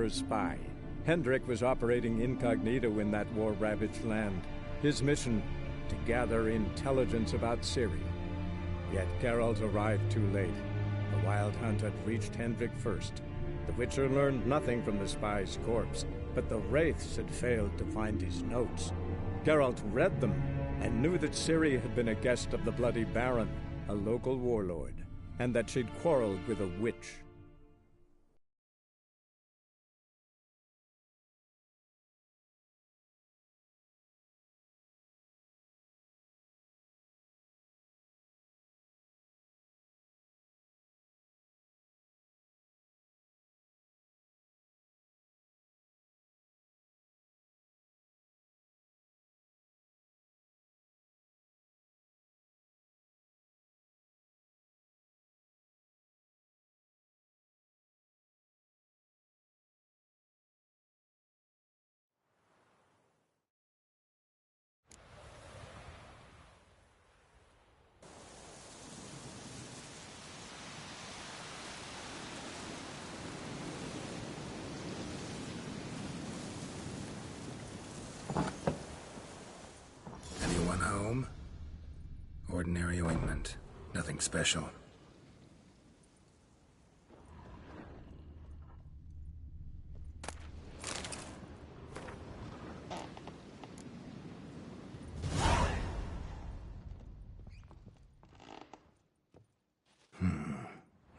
undercover spy. Hendrik was operating incognito in that war-ravaged land. His mission, to gather intelligence about Ciri. Yet Geralt arrived too late. The Wild Hunt had reached Hendrik first. The Witcher learned nothing from the spy's corpse, but the Wraiths had failed to find his notes. Geralt read them and knew that Ciri had been a guest of the Bloody Baron, a local warlord, and that she'd quarreled with a witch. Anyone home? Ordinary ointment. Nothing special.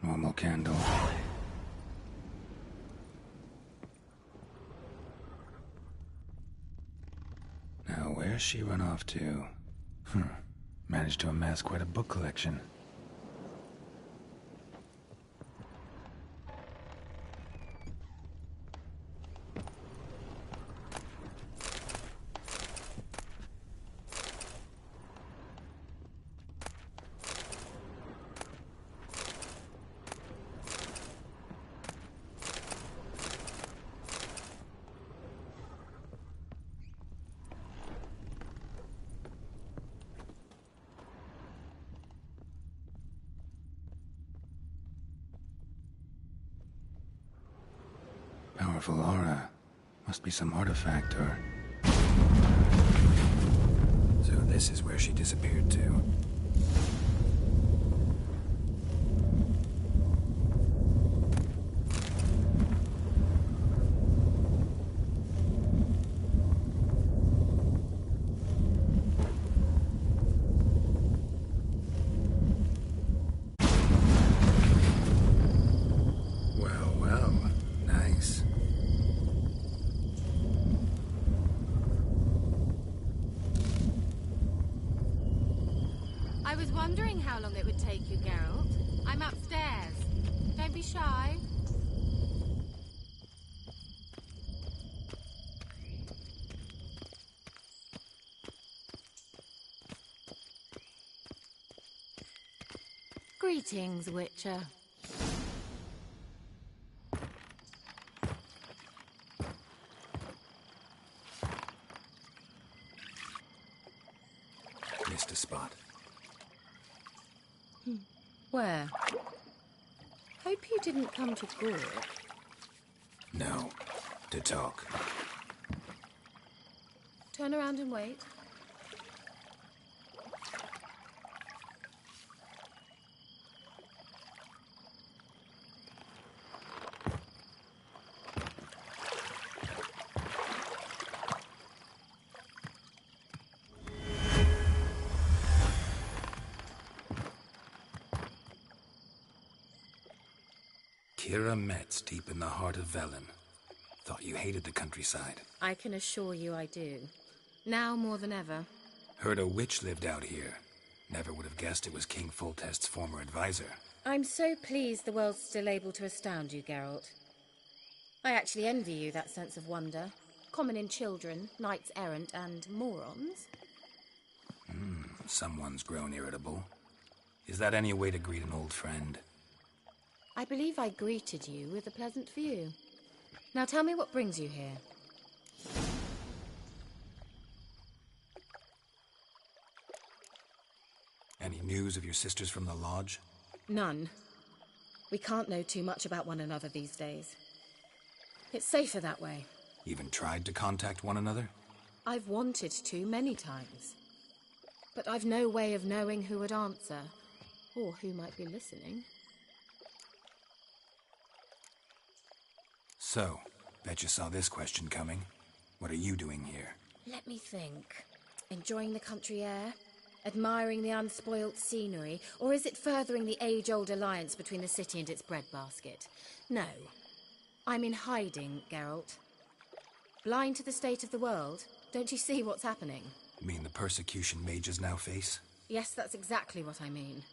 Normal candle. Now, where's she run off to? Managed to amass quite a book collection. Powerful aura. Must be some artifact or... So this is where she disappeared to. I was wondering how long it would take you, Geralt. I'm upstairs. Don't be shy. Greetings, Witcher. Missed a spot. Where? Hope you didn't come to Gork. No. To talk. Turn around and wait. Kira Metz, deep in the heart of Velen. Thought you hated the countryside. I can assure you I do. Now more than ever. Heard a witch lived out here. Never would have guessed it was King Foltest's former advisor. I'm so pleased the world's still able to astound you, Geralt. I actually envy you that sense of wonder. Common in children, knights errant, and morons. Someone's grown irritable. Is that any way to greet an old friend? I believe I greeted you with a pleasant view. Now tell me what brings you here. Any news of your sisters from the lodge? None. We can't know too much about one another these days. It's safer that way. Even tried to contact one another? I've wanted to many times. But I've no way of knowing who would answer, or who might be listening. So, bet you saw this question coming. What are you doing here? Let me think. Enjoying the country air? Admiring the unspoilt scenery? Or is it furthering the age-old alliance between the city and its breadbasket? No. I'm in hiding, Geralt. Blind to the state of the world? Don't you see what's happening? You mean the persecution mages now face? Yes, that's exactly what I mean.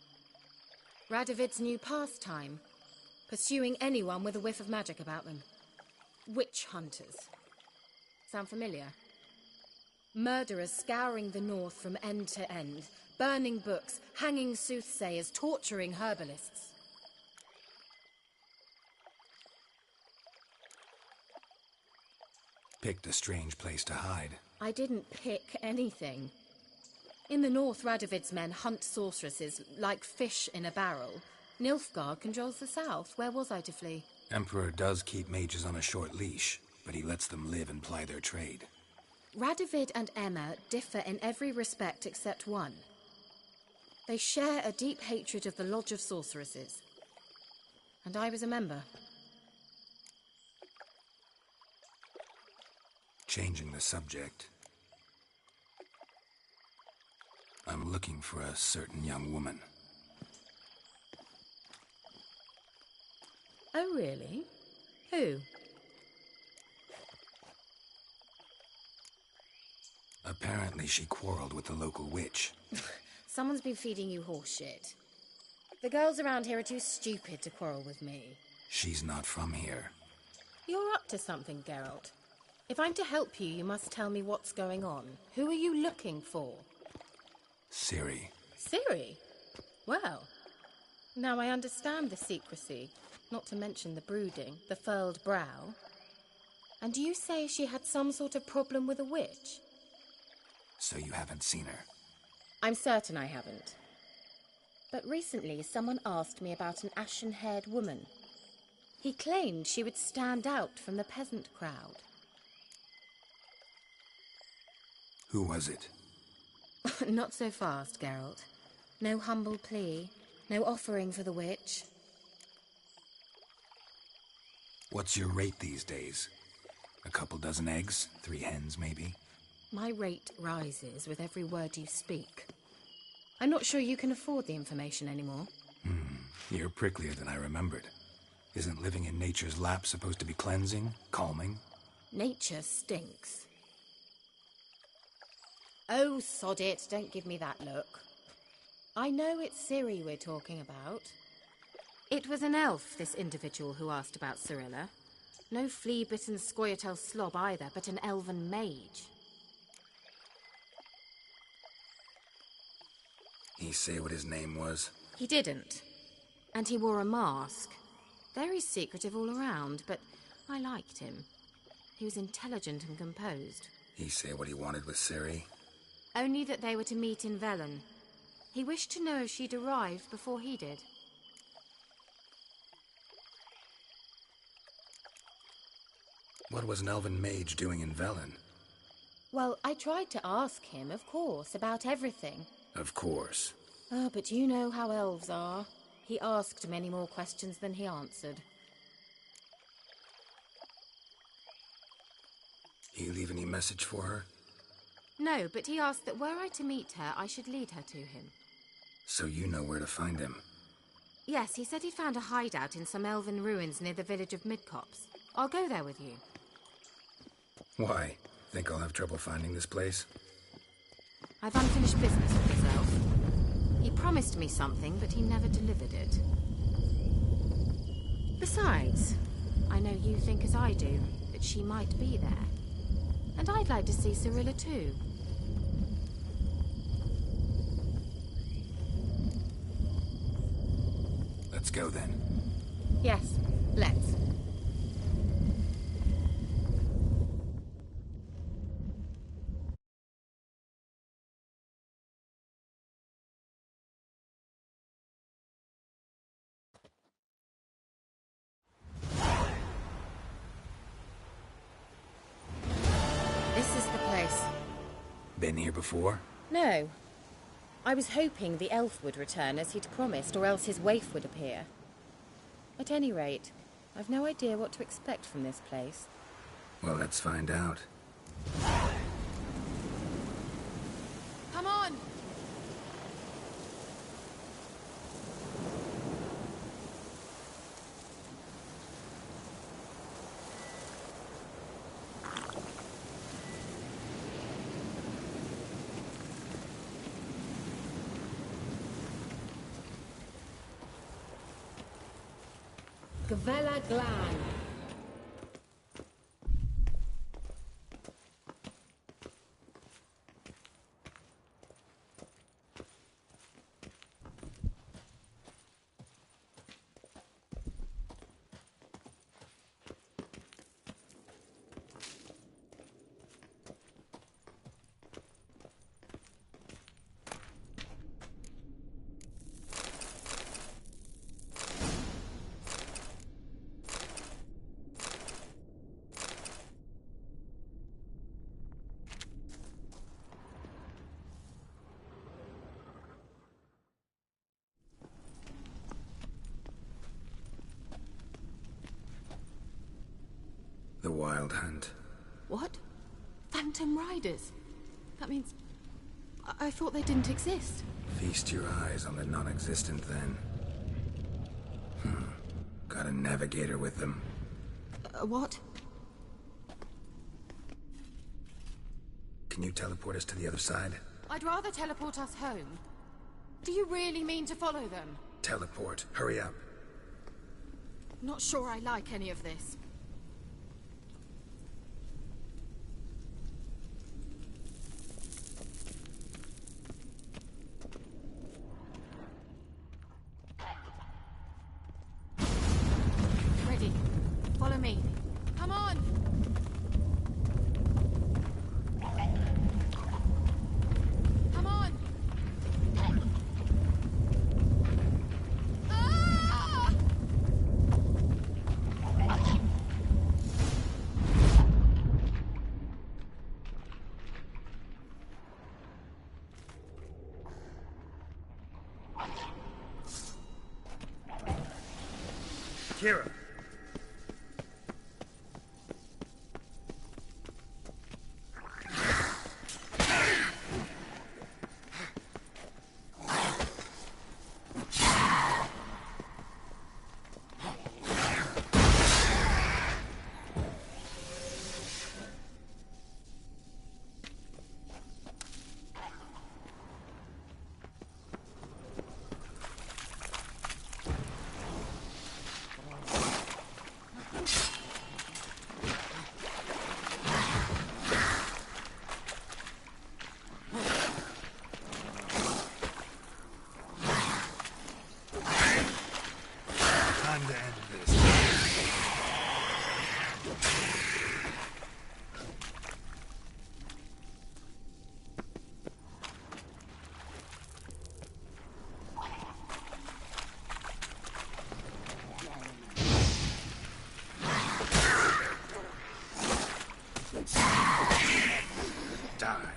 Radovid's new pastime. Pursuing anyone with a whiff of magic about them. Witch hunters. Sound familiar? Murderers scouring the north from end to end, burning books, hanging soothsayers, torturing herbalists. Picked a strange place to hide. I didn't pick anything. In the north, Radovid's men hunt sorceresses like fish in a barrel. Nilfgaard controls the south. Where was I to flee? Emperor does keep mages on a short leash, but he lets them live and ply their trade. Radovid and Emma differ in every respect except one. They share a deep hatred of the Lodge of Sorceresses. And I was a member. Changing the subject. I'm looking for a certain young woman. Oh, really? Who? Apparently she quarreled with the local witch. Someone's been feeding you horse shit. The girls around here are too stupid to quarrel with me. She's not from here. You're up to something, Geralt. If I'm to help you, you must tell me what's going on. Who are you looking for? Ciri. Ciri? Well, now I understand the secrecy, not to mention the brooding, the furled brow. And you say she had some sort of problem with a witch? So you haven't seen her? I'm certain I haven't. But recently someone asked me about an ashen-haired woman. He claimed she would stand out from the peasant crowd. Who was it? Not so fast, Geralt. No humble plea, no offering for the witch. What's your rate these days? A couple dozen eggs? 3 hens, maybe? My rate rises with every word you speak. I'm not sure you can afford the information anymore. You're pricklier than I remembered. Isn't living in nature's lap supposed to be cleansing, calming? Nature stinks. Oh, sod it, don't give me that look. I know it's Ciri we're talking about. It was an elf, this individual who asked about Cirilla. No flea-bitten Scoia'tael slob either, but an elven mage. He say what his name was? He didn't. And he wore a mask. Very secretive all around, but I liked him. He was intelligent and composed. He say what he wanted with Ciri? Only that they were to meet in Velen. He wished to know if she'd arrived before he did. What was an elven mage doing in Velen? Well, I tried to ask him, of course, about everything. Of course. Oh, but you know how elves are. He asked many more questions than he answered. He leave any message for her? No, but he asked that were I to meet her, I should lead her to him. So you know where to find him? Yes, he said he'd found a hideout in some elven ruins near the village of Midcopse. I'll go there with you. Why? Think I'll have trouble finding this place? I've unfinished business with this elf. He promised me something, but he never delivered it. Besides, I know you think as I do, that she might be there. And I'd like to see Cirilla too. Let's go then. Yes, let's. This is the place. Been here before? No. I was hoping the elf would return as he'd promised, or else his waif would appear. At any rate, I've no idea what to expect from this place. Well, let's find out. Come on! Gvela Glan. The Wild Hunt. What? Phantom Riders? That means... I thought they didn't exist. Feast your eyes on the non-existent, then. Got a navigator with them. What? Can you teleport us to the other side? I'd rather teleport us home. Do you really mean to follow them? Teleport. Hurry up. Not sure I like any of this. Ready. Follow me. Come on! Come on! Ah! Kira! Time to end this. Die.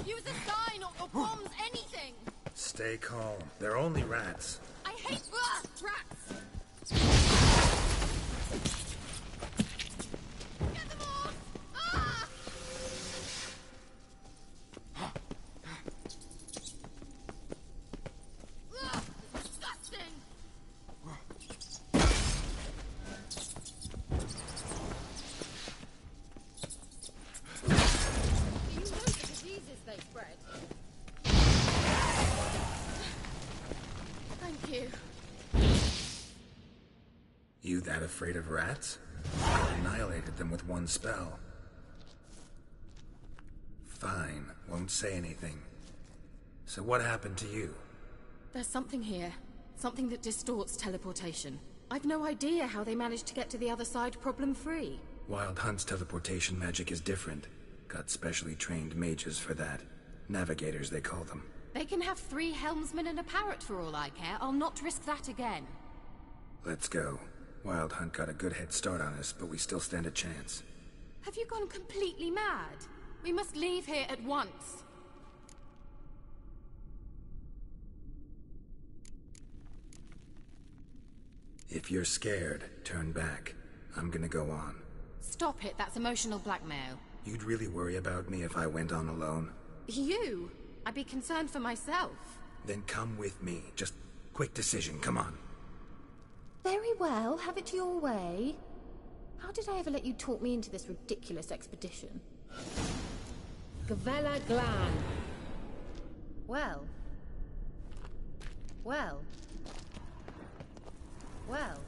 Use a sign or bombs, anything! Stay calm. They're only rats. I hate rats! Get them off! Ah! Ugh, disgusting! Do you know the diseases they spread? Thank you. You that afraid of rats? I annihilated them with one spell. Fine, won't say anything. So what happened to you? There's something here. Something that distorts teleportation. I've no idea how they managed to get to the other side problem-free. Wild Hunt's teleportation magic is different. Got specially trained mages for that. Navigators, they call them. They can have 3 helmsmen and a parrot for all I care. I'll not risk that again. Let's go. Wild Hunt got a good head start on us, but we still stand a chance. Have you gone completely mad? We must leave here at once. If you're scared, turn back. I'm gonna go on. Stop it, that's emotional blackmail. You'd really worry about me if I went on alone? You? I'd be concerned for myself. Then come with me. Just quick decision, come on. Very well, have it your way. How did I ever let you talk me into this ridiculous expedition? Gavella Glan. Well. Well. Well.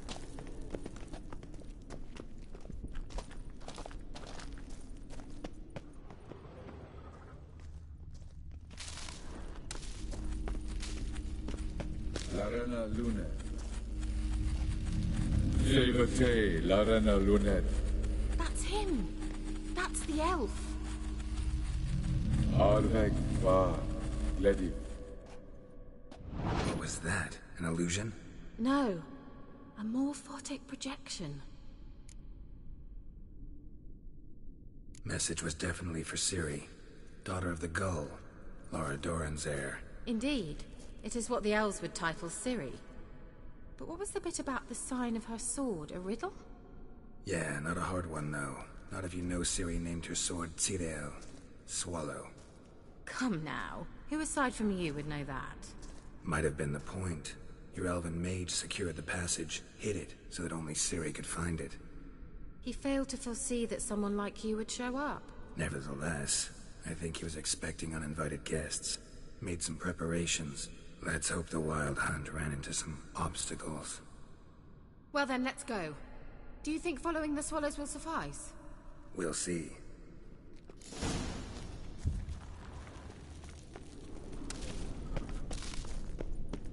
Larena Lunet. Silvate Larena Lunet. That's him. That's the elf. Arveg Va Ledi. What was that? An illusion? No. A morphotic projection. Message was definitely for Ciri. Daughter of the Gull. Laura Doran's heir. Indeed. It is what the elves would title Ciri. But what was the bit about the sign of her sword? A riddle? Yeah, not a hard one, though. Not if you know Ciri named her sword Cirel. Swallow. Come now. Who aside from you would know that? Might have been the point. Your elven mage secured the passage, hid it, so that only Ciri could find it. He failed to foresee that someone like you would show up. Nevertheless, I think he was expecting uninvited guests. Made some preparations. Let's hope the Wild Hunt ran into some obstacles. Well then, let's go. Do you think following the swallows will suffice? We'll see.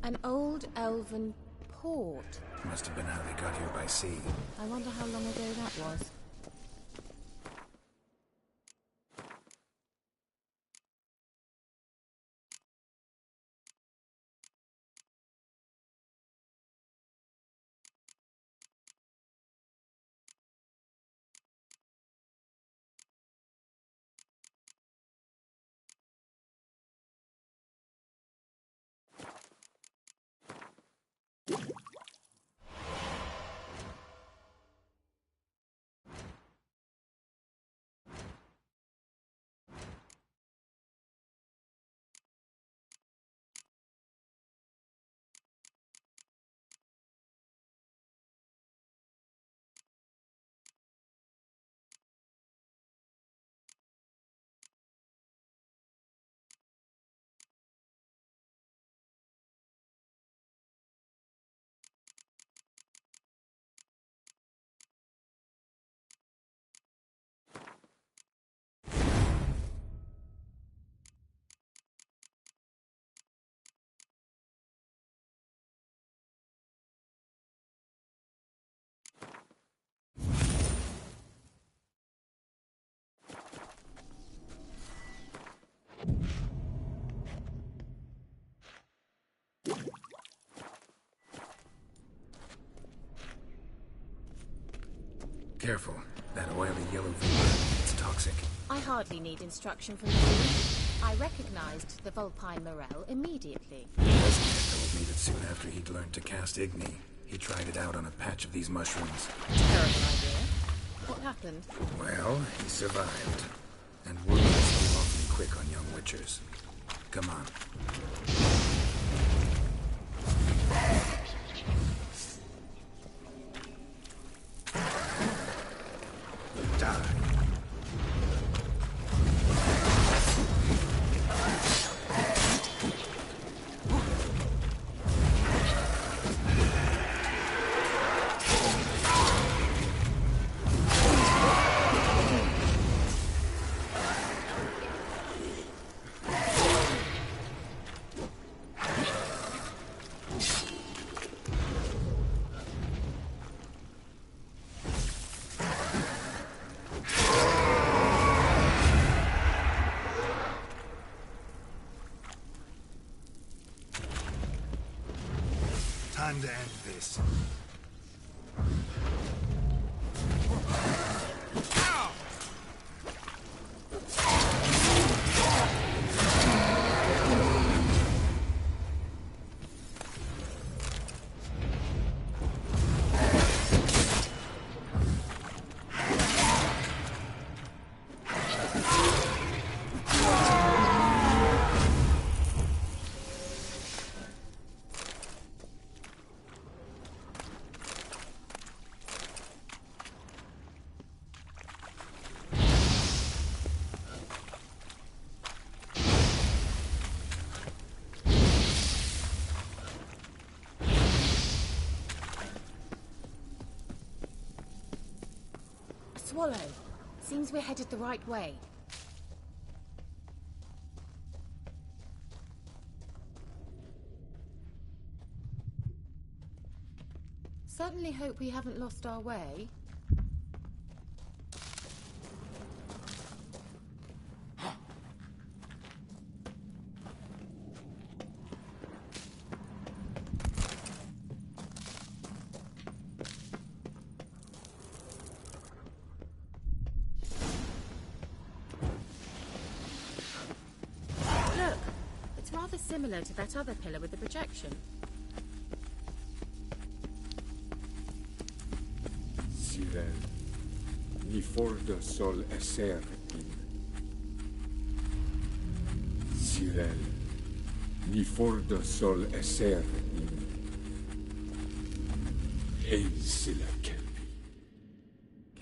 An old elven port. Must have been how they got here by sea. I wonder how long ago that was. Careful. That oily yellow vapor, it's toxic. I hardly need instruction from you. I recognized the Vulpine Morel immediately. Esmir told me that soon after he'd learned to cast Igni, he tried it out on a patch of these mushrooms. Terrible idea. What happened? Well, he survived. And word is awfully quick on young witchers. Come on. Die. Time to end this. Swallow. Seems we're headed the right way. Certainly hope we haven't lost our way. Similar to that other pillar with the projection. Sirel, ni forda sol esser in. Sirel, ni forda sol esser in. Ein sila kelpi.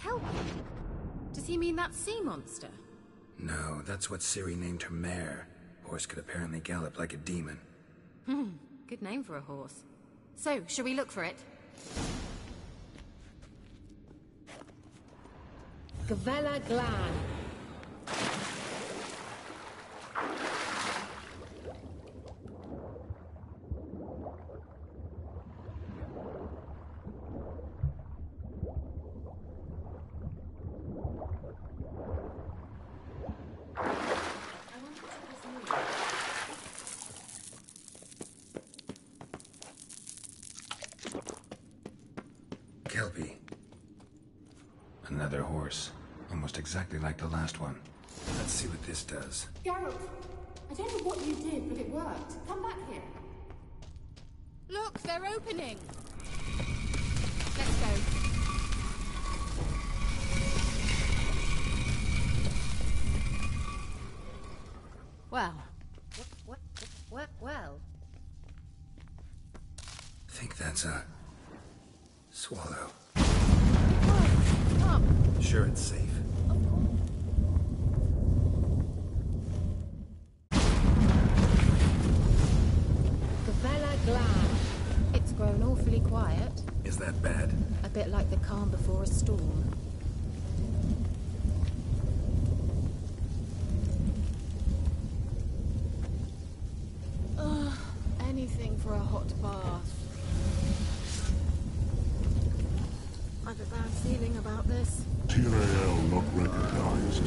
Kelpie? Does he mean that sea monster? No, that's what Ciri named her mare. Horse could apparently gallop like a demon. Good name for a horse. So, shall we look for it? Gavella Glan. Kelpie. Another horse. Almost exactly like the last one. Let's see what this does. Geralt, I don't know what you did, but it worked. Come back here. Look, they're opening. Let's go. Well. Well. Think that's a swallow. Come. Sure it's safe. Gavella Glan. It's grown awfully quiet. Is that bad? A bit like the calm before a storm. Anything for a hot bath. I've a bad feeling about this. Tyrael not recognized.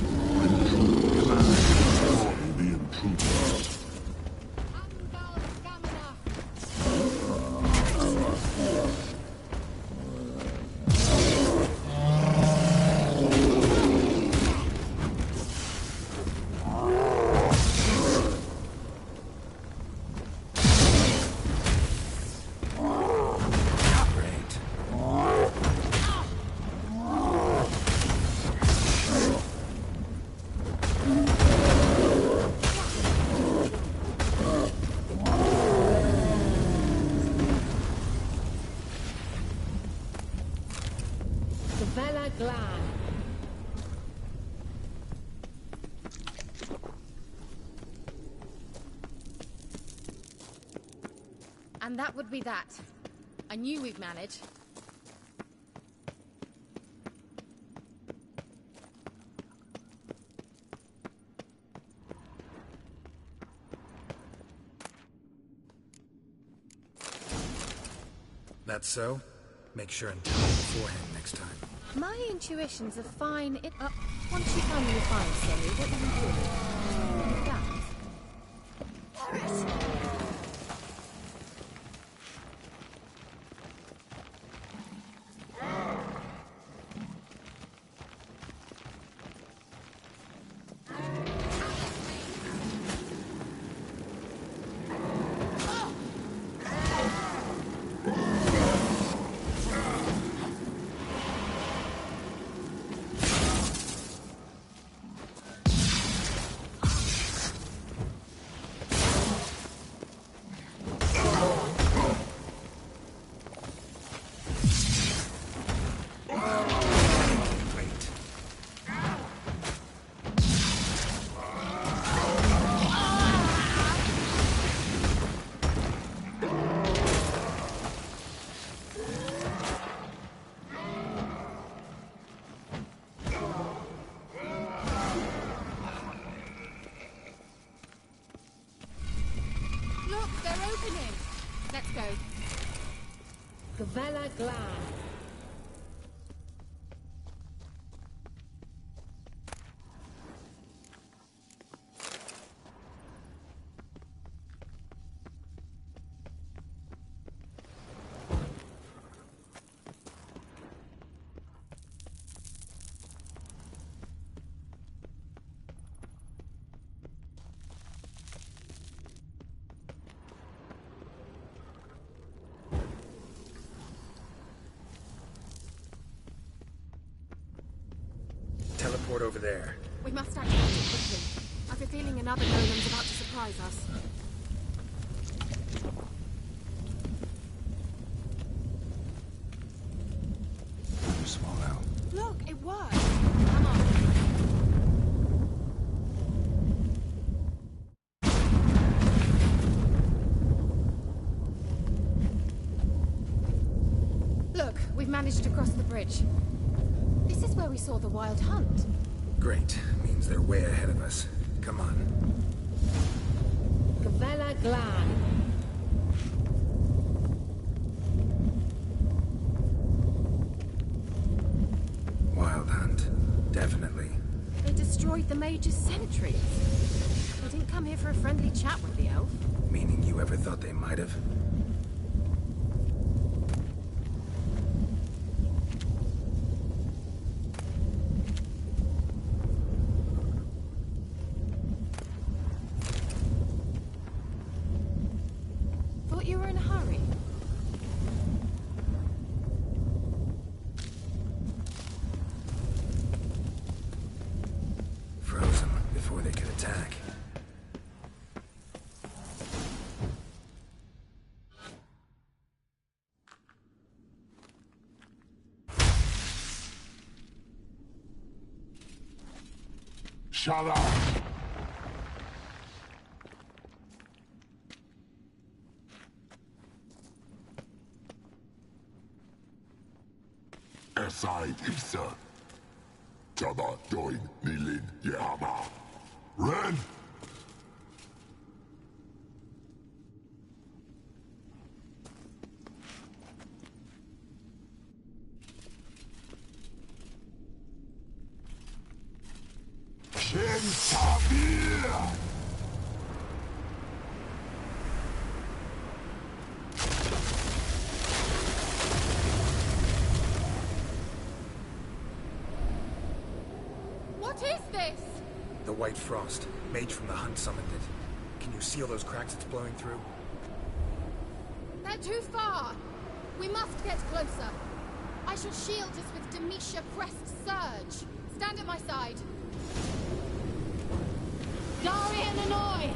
Destroy the intruder. Gavella Glan. And that would be that. I knew we'd manage. That so? Make sure and tell me beforehand next time. My intuitions are fine. Once you finally find Siri, what do you do? That. Let's go. Gavella Glan. Teleport over there. We must act quickly. I've a feeling another golem's about to surprise us. PasoMalo. Look, it worked. Come on. Look, we've managed to cross the bridge. This is where we saw the wild hunt. Great. Means they're way ahead of us. Come on. Gavella Glan. Wild hunt. Definitely. They destroyed the Mage's sentries. They didn't come here for a friendly chat with the elf. Meaning you ever thought they might have? Thought you were in a hurry. Froze them before they could attack. Shut up! Aside Isa. Tada doin nilin yama. Ren! Shin Tabir! What is this? The White Frost. Mage from the hunt summoned it. Can you seal those cracks it's blowing through? They're too far. We must get closer. I shall shield us with Demetia Crest Surge. Stand at my side. Darian Annoy!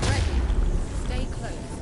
Ready. Stay close.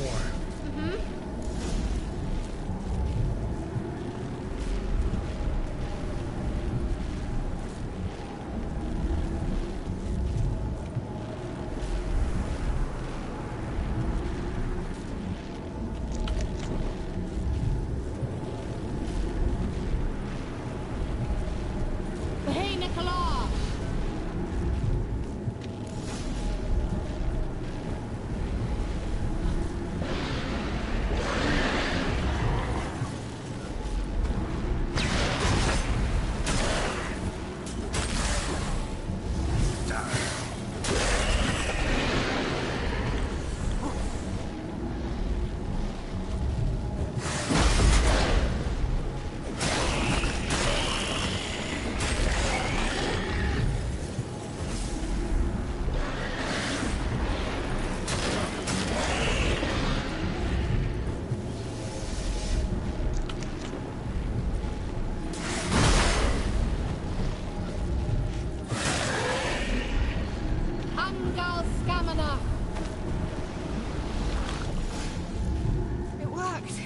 more. Hey, Nicola! Angal Scamina! It worked!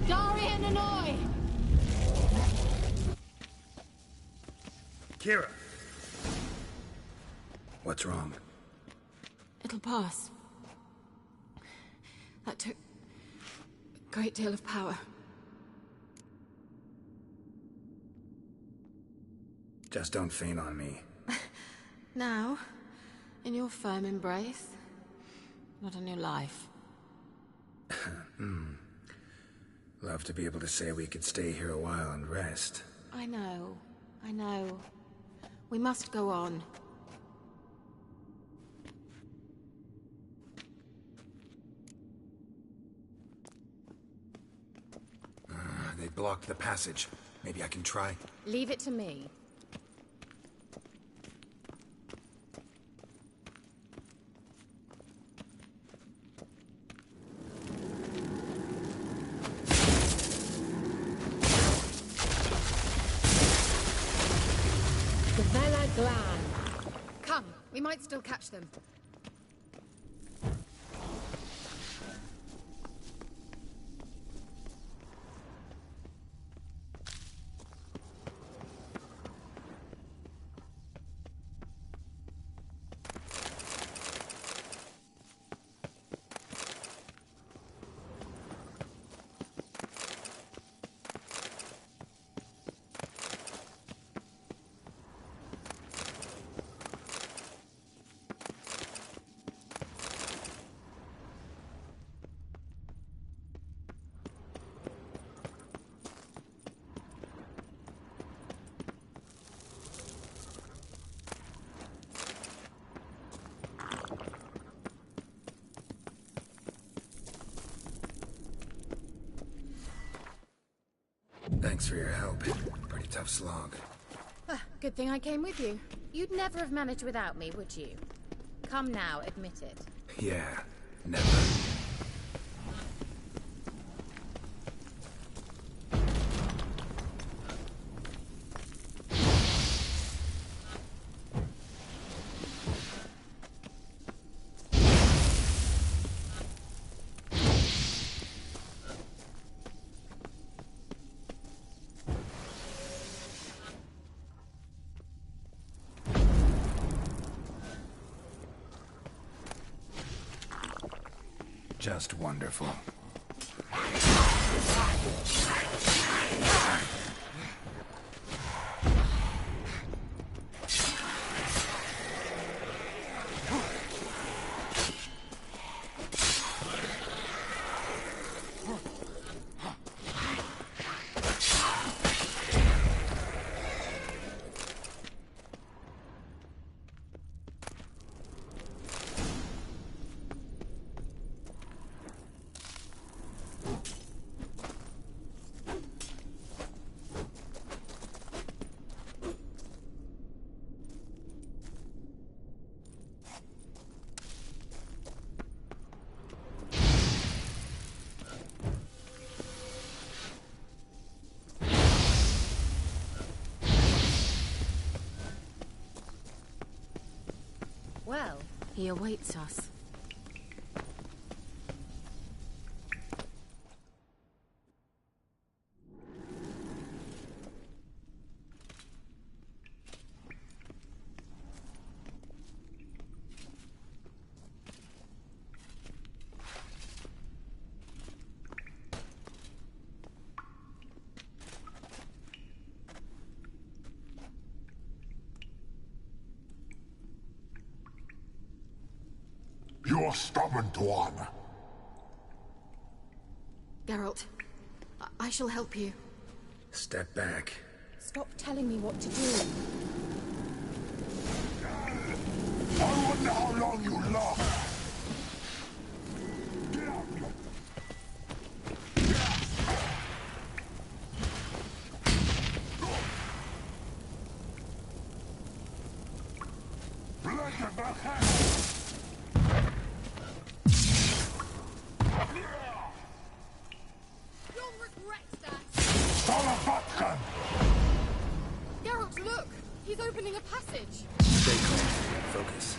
Darian Hanoi! Kira! What's wrong? It'll pass. That took a great deal of power. Just don't faint on me. Now, in your firm embrace, not a new life. Love to be able to say we could stay here a while and rest. I know. We must go on. They blocked the passage. Maybe I can try. Leave it to me. Come, we might still catch them. Thanks for your help. Pretty tough slog. Good thing I came with you. You'd never have managed without me, would you? Come now, admit it. Yeah, never. Just wonderful. Well, he awaits us. your stubborn one. Geralt, I shall help you. Step back. Stop telling me what to do. I wonder how long you last. You'll regret that! Geralt, look! He's opening a passage! Stay calm. Focus.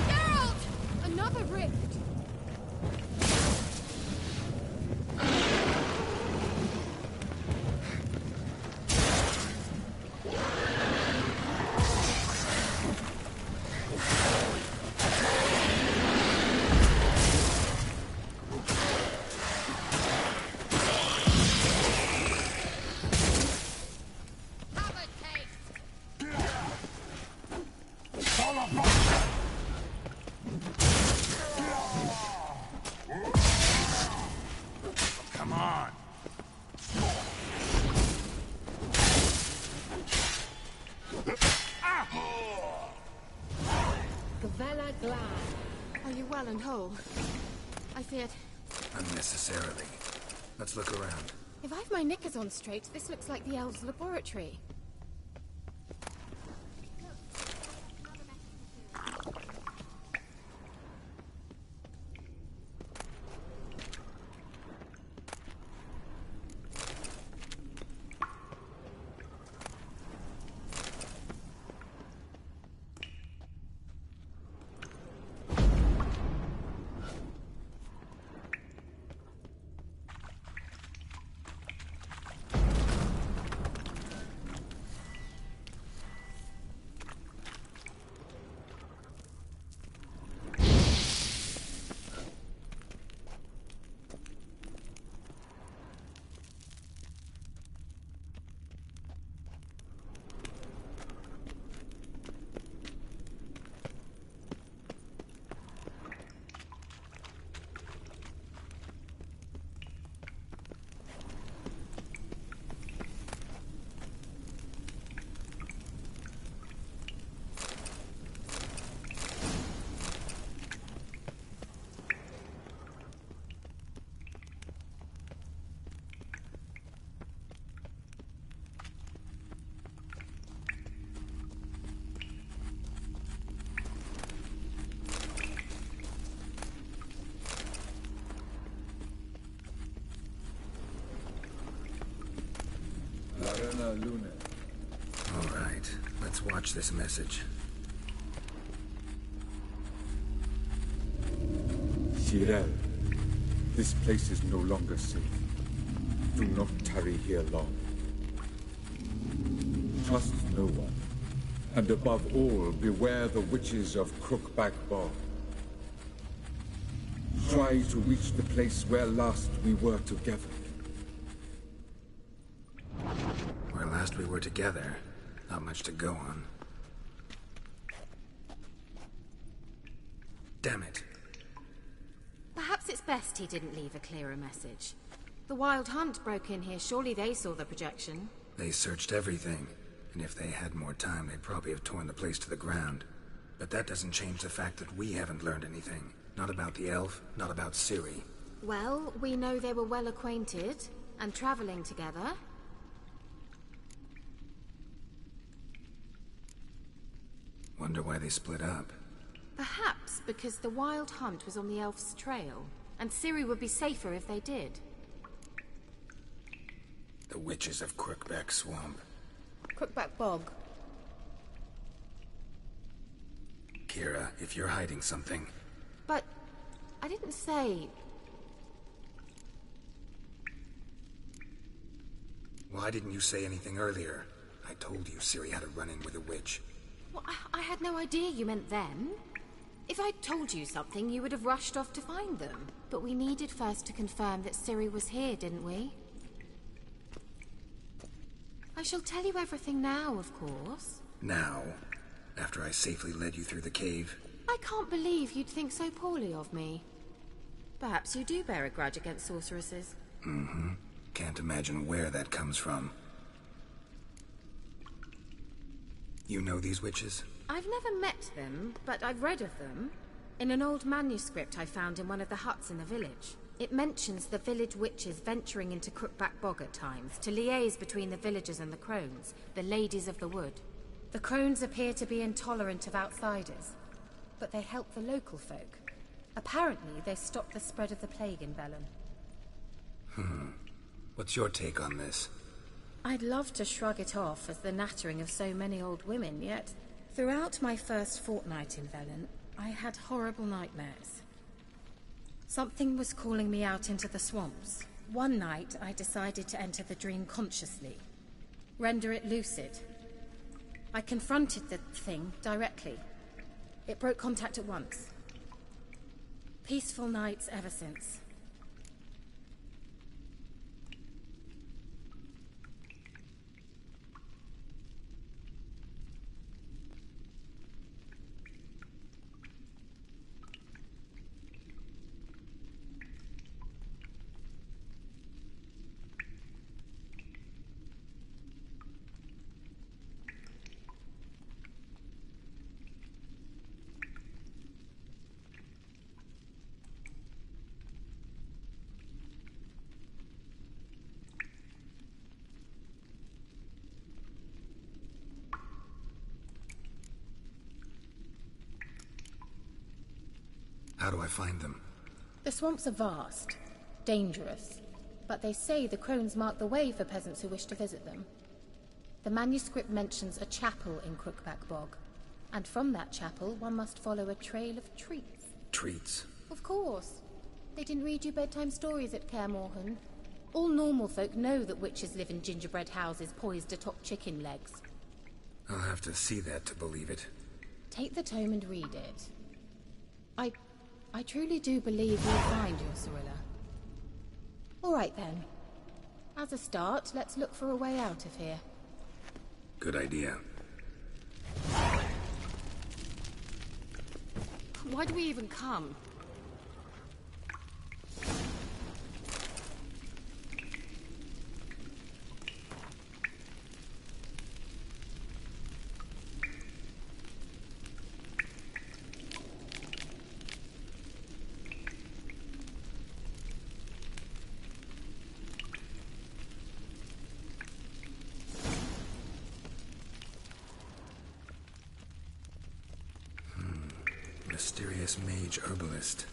Geralt! Another rift! Have a taste! Come on. Gavella Glad. Are you well and whole? I feared... Unnecessarily. Let's look around. If I've my knickers on straight, this looks like the elves' laboratory. Luna. All right. Let's watch this message. Cyril, this place is no longer safe. Do not tarry here long. Trust no one. And above all, beware the witches of Crookback Bog. Try to reach the place where last we were together. Where last we were together. Not much to go on. Damn it. Perhaps it's best he didn't leave a clearer message. The Wild Hunt broke in here. Surely they saw the projection. They searched everything. And if they had more time, they'd probably have torn the place to the ground. But that doesn't change the fact that we haven't learned anything. Not about the elf, not about Ciri. Well, we know they were well acquainted and traveling together. Wonder why they split up. Perhaps because the Wild Hunt was on the elf's trail, and Ciri would be safer if they did. The witches of Crookback Swamp. Crookback Bog. Kira, if you're hiding something... But I didn't say... Why didn't you say anything earlier? I told you Ciri had a run-in with a witch. Well, I had no idea you meant them. If I'd told you something, you would have rushed off to find them. But we needed first to confirm that Ciri was here, didn't we? I shall tell you everything now, of course. Now? After I safely led you through the cave? I can't believe you'd think so poorly of me. Perhaps you do bear a grudge against sorceresses. Mm-hmm. Can't imagine where that comes from. You know these witches? I've never met them, but I've read of them. In an old manuscript I found in one of the huts in the village. It mentions the village witches venturing into Crookback Bog at times to liaise between the villagers and the crones, the ladies of the wood. The crones appear to be intolerant of outsiders, but they help the local folk. Apparently, they stop the spread of the plague in Velen. What's your take on this? I'd love to shrug it off as the nattering of so many old women, yet throughout my first fortnight in Velen, I had horrible nightmares. Something was calling me out into the swamps. One night, I decided to enter the dream consciously, render it lucid. I confronted the thing directly. It broke contact at once. Peaceful nights ever since. How do I find them? The swamps are vast, dangerous, but they say the crones mark the way for peasants who wish to visit them. The manuscript mentions a chapel in Crookback Bog, and from that chapel one must follow a trail of treats. Treats? Of course. They didn't read you bedtime stories at Kaer Morhen. All normal folk know that witches live in gingerbread houses poised atop chicken legs. I'll have to see that to believe it. Take the tome and read it. I truly do believe you'll find your Cirilla. All right then. As a start, let's look for a way out of here. Good idea. Why do we even come? Mysterious mage herbalist.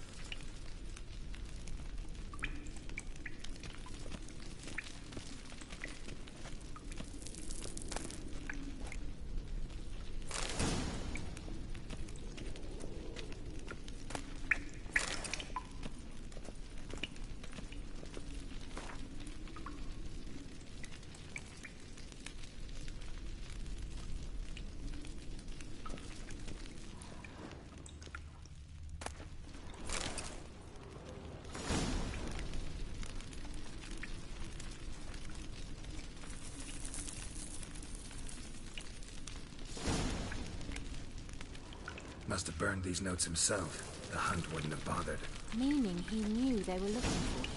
Must have burned these notes himself. The hunt wouldn't have bothered. Meaning he knew they were looking for him.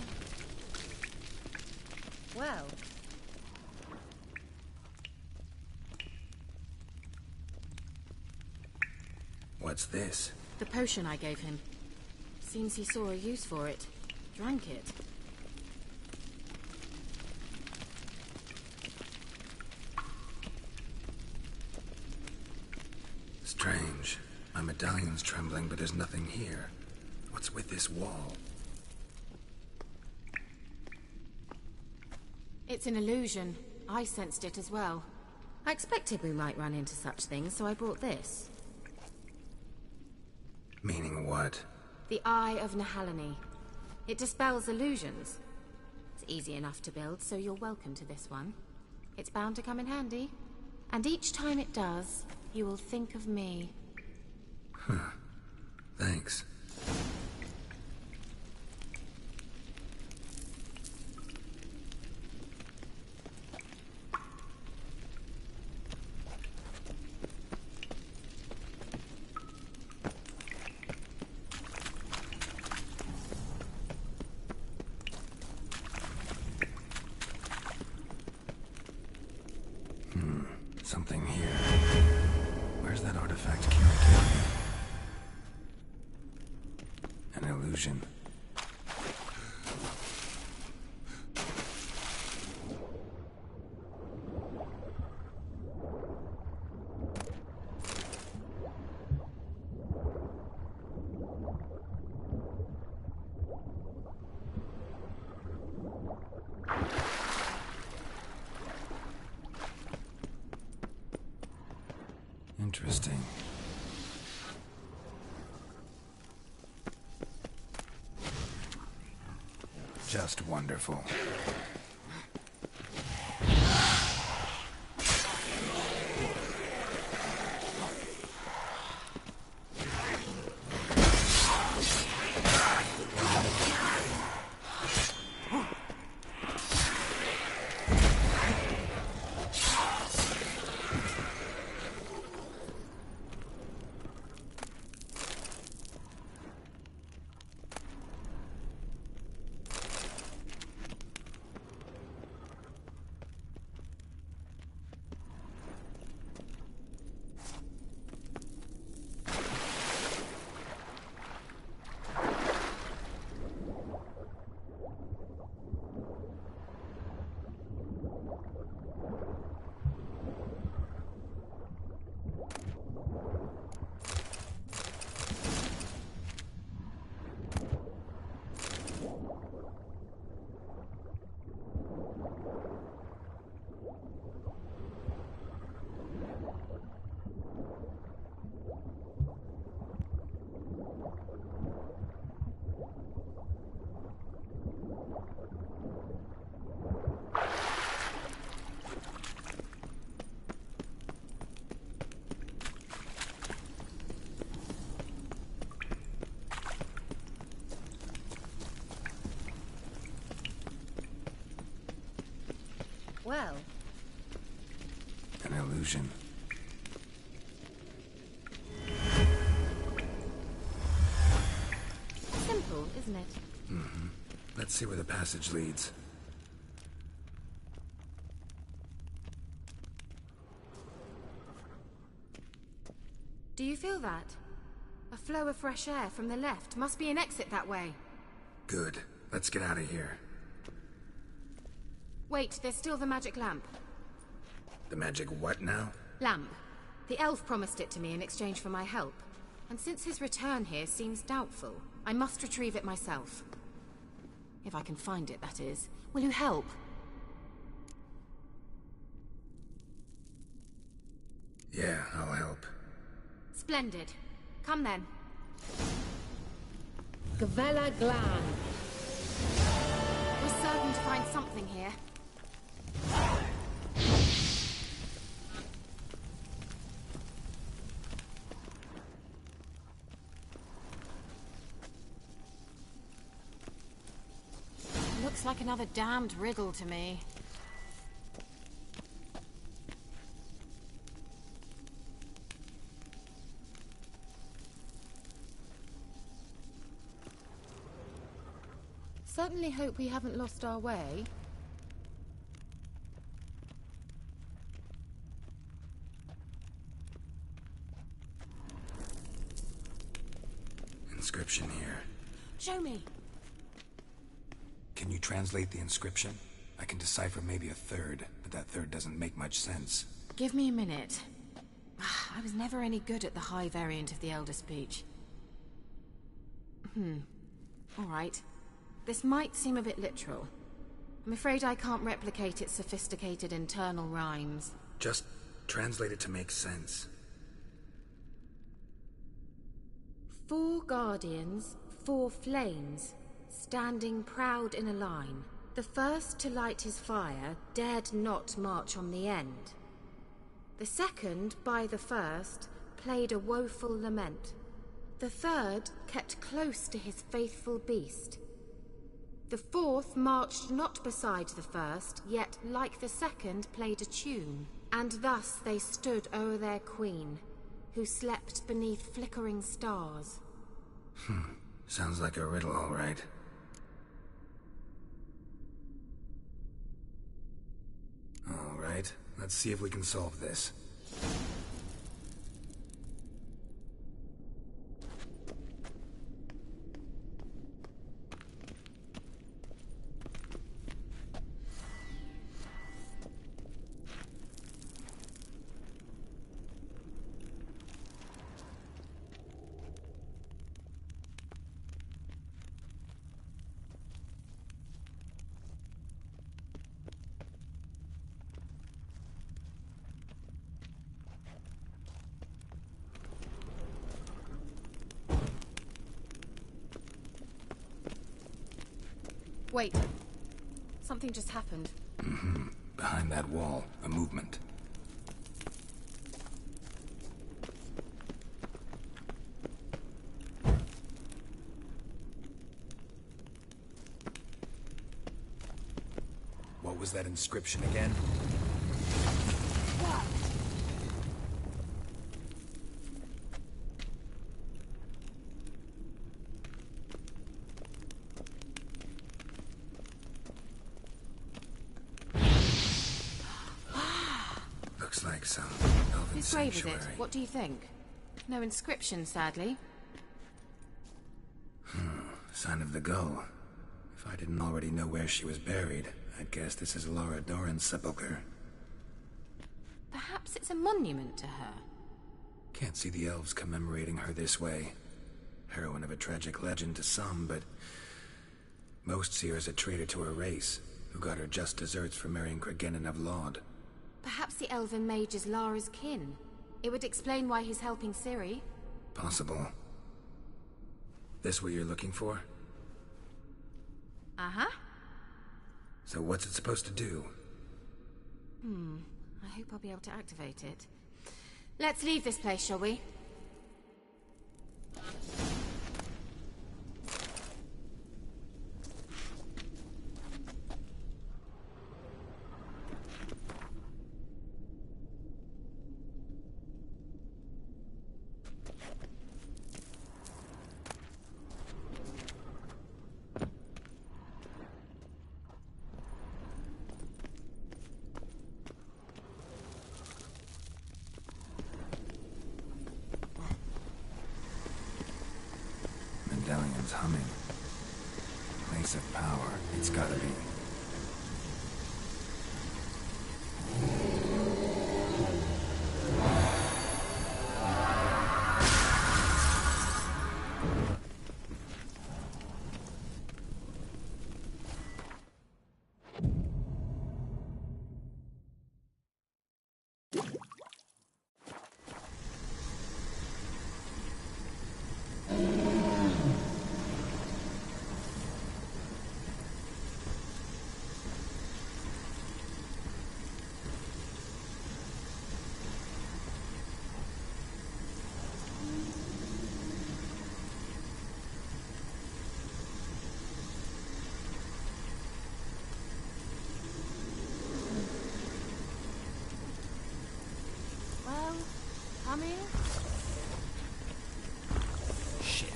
Well. What's this? The potion I gave him. Seems he saw a use for it. Drank it. Strange. My medallion's trembling, but there's nothing here. What's with this wall? It's an illusion. I sensed it as well. I expected we might run into such things, so I brought this. Meaning what? The Eye of Nehaleni. It dispels illusions. It's easy enough to build, so you're welcome to this one. It's bound to come in handy. And each time it does, you will think of me. Huh. Thanks. Something here. Where's that artifact carrying? An illusion. Interesting. Just wonderful. Well, an illusion. simple, isn't it? Mm-hmm. Let's see where the passage leads. Do you feel that? A flow of fresh air from the left. Must be an exit that way. Good. Let's get out of here. Wait, there's still the magic lamp. The magic what now? Lamp. The elf promised it to me in exchange for my help. And since his return here seems doubtful, I must retrieve it myself. If I can find it, that is. Will you help? Yeah, I'll help. Splendid. Come then. Gavella Glan. We're certain to find something here. Looks like another damned riddle to me. Certainly hope we haven't lost our way. Inscription here. Show me. Can you translate the inscription? I can decipher maybe a third, but that third doesn't make much sense. Give me a minute. I was never any good at the high variant of the Elder Speech. Alright. This might seem a bit literal. I'm afraid I can't replicate its sophisticated internal rhymes. Just translate it to make sense. 4 guardians, 4 flames, standing proud in a line. The first to light his fire dared not march on the end. The second, by the first, played a woeful lament. The third kept close to his faithful beast. The fourth marched not beside the first, yet like the second played a tune. And thus they stood o'er their queen, who slept beneath flickering stars. Sounds like a riddle, all right. All right, let's see if we can solve this. Wait. Something just happened. Behind that wall, a movement. What was that inscription again? Looks like some elven Whose grave is sanctuary. it? What do you think? No inscription, sadly. Sign of the gull. If I didn't already know where she was buried, I'd guess this is Laura Doran's sepulcher. Perhaps it's a monument to her. Can't see the elves commemorating her this way. Heroine of a tragic legend to some, but most see her as a traitor to her race, who got her just deserts for marrying Cregennan of Laud. Perhaps the elven mage is Lara's kin. It would explain why he's helping Ciri. Possible. This what you're looking for? Uh-huh. So what's it supposed to do? I hope I'll be able to activate it. Let's leave this place, shall we? Medallion's humming. Place of power. It's gotta be. Well, coming? Shit.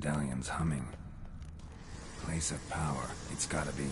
medallion's humming. Place of power, it's gotta be.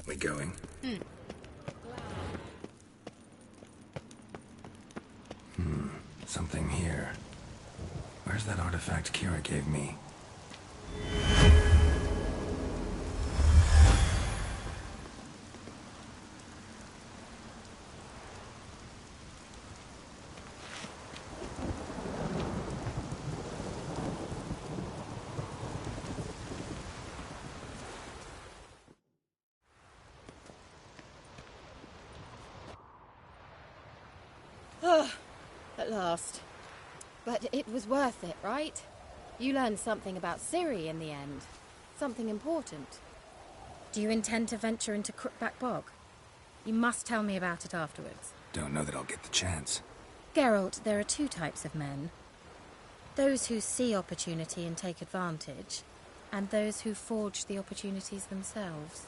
We going? Something here. Where's that artifact Kira gave me? At last. But it was worth it, right? You learned something about Ciri in the end. Something important. Do you intend to venture into Crookback Bog? You must tell me about it afterwards. Don't know that I'll get the chance. Geralt, there are two types of men. Those who see opportunity and take advantage, and those who forge the opportunities themselves.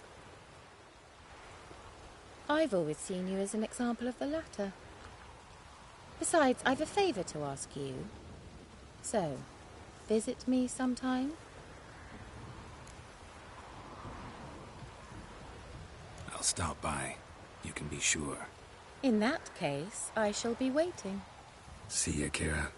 I've always seen you as an example of the latter. Besides, I've a favour to ask you. So, visit me sometime? I'll stop by. You can be sure. In that case, I shall be waiting. See ya, Kira.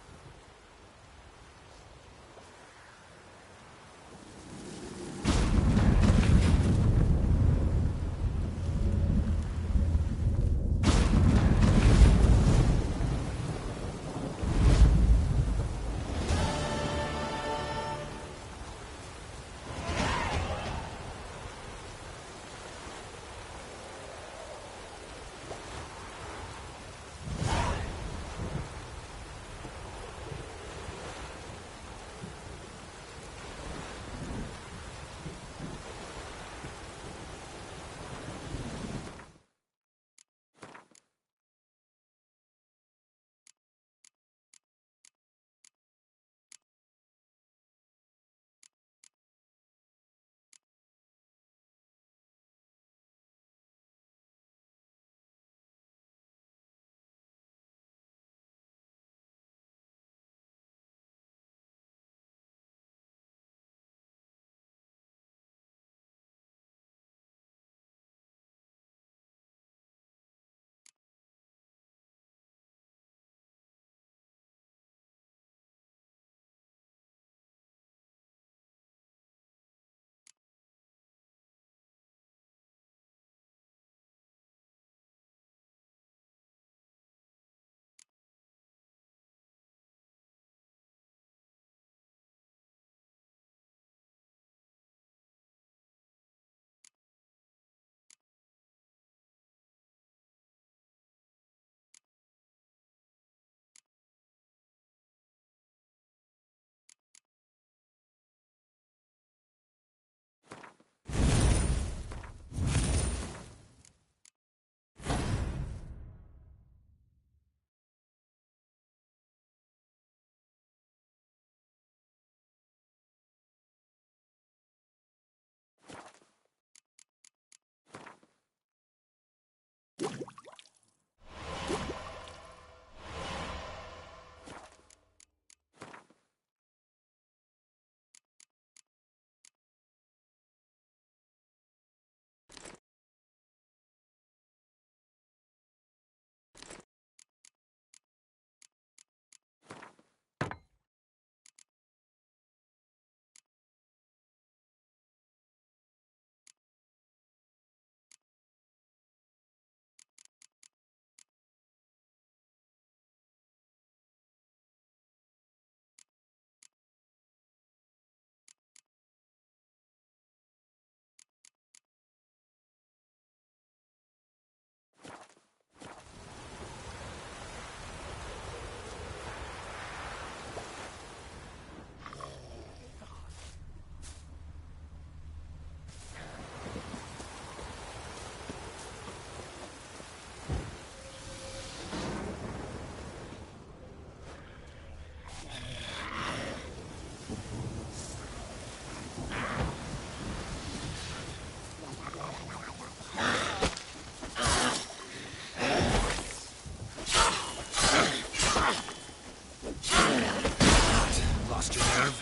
lost your nerve?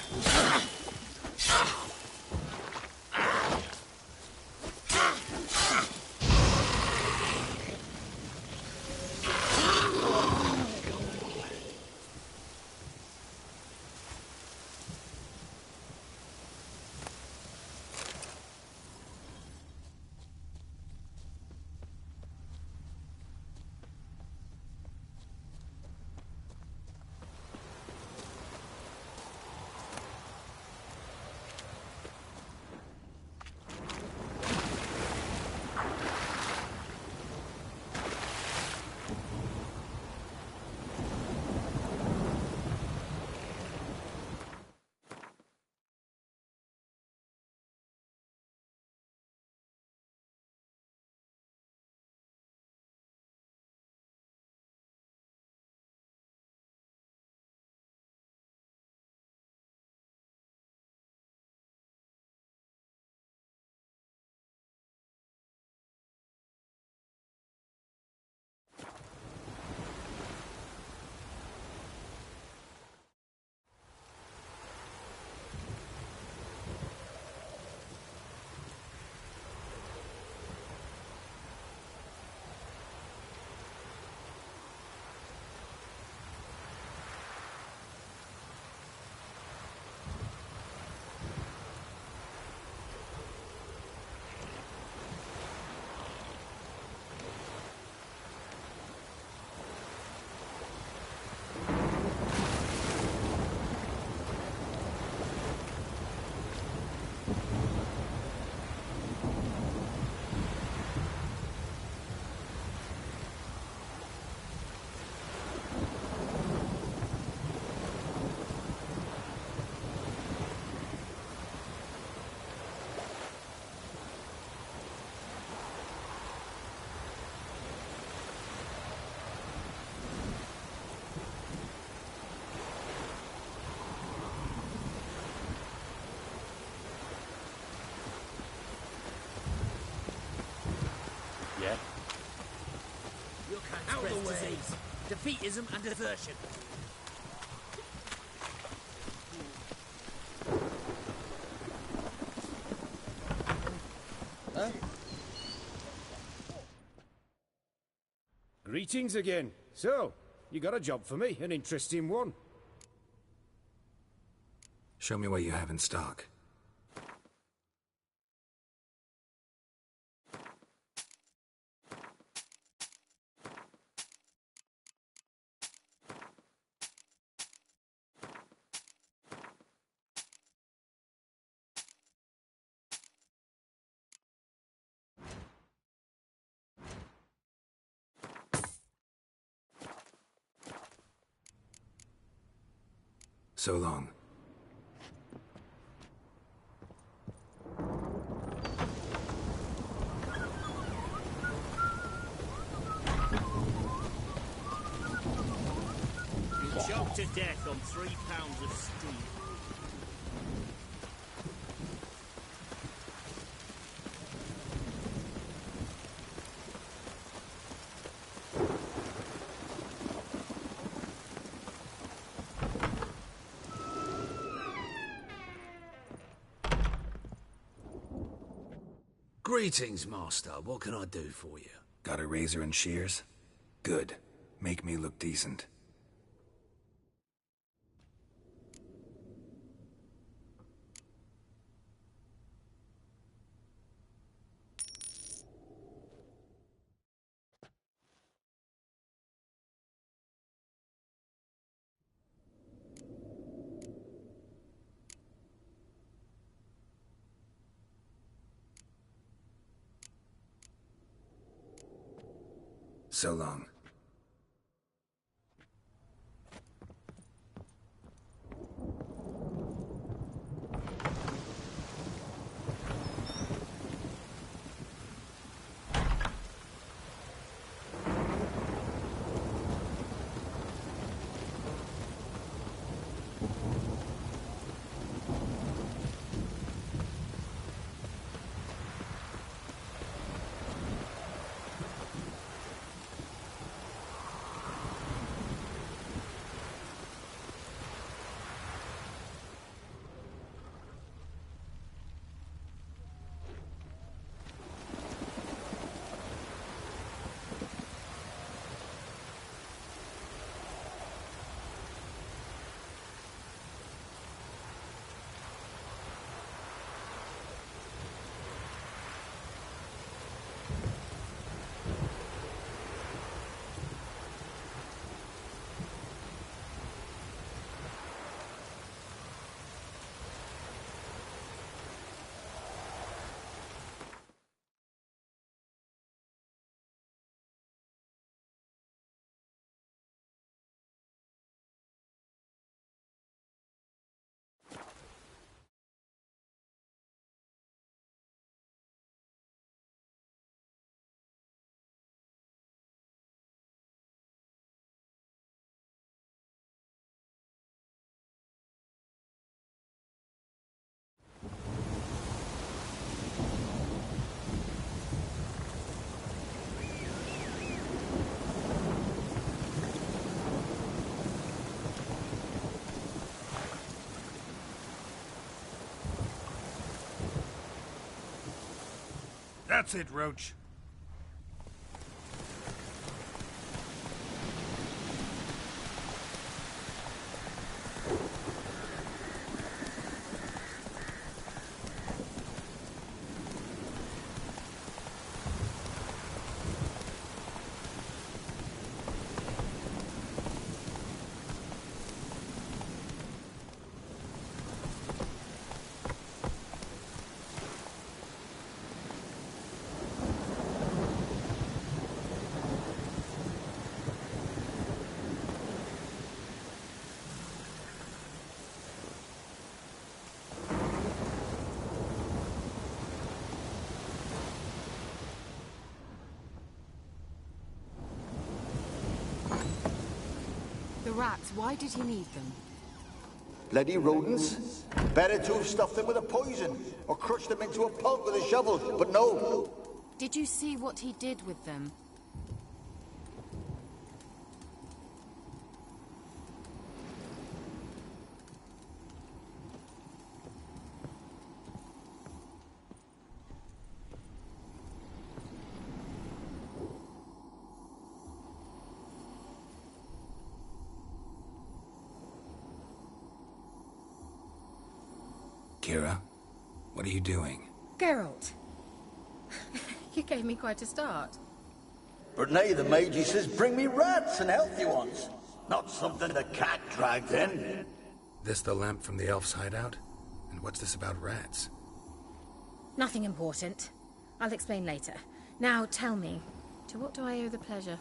Out of the way. Disease, defeatism and desertion. Huh? Greetings again. So, you got a job for me, an interesting one. Show me what you have in stock. So long. You're choked to death on 3 pounds of steel. Greetings, Master. What can I do for you? Got a razor and shears? Good. Make me look decent. So long. That's it, Roach. The rats, why did he need them? Bloody rodents. Better to have stuffed them with a poison, or crushed them into a pulp with a shovel, but no. Did you see what he did with them? Kira, what are you doing? Geralt! You gave me quite a start. But nay, the mage, he says, bring me rats and healthy ones. Not something the cat dragged in. This the lamp from the elf's hideout? And what's this about rats? Nothing important. I'll explain later. Now tell me, to what do I owe the pleasure?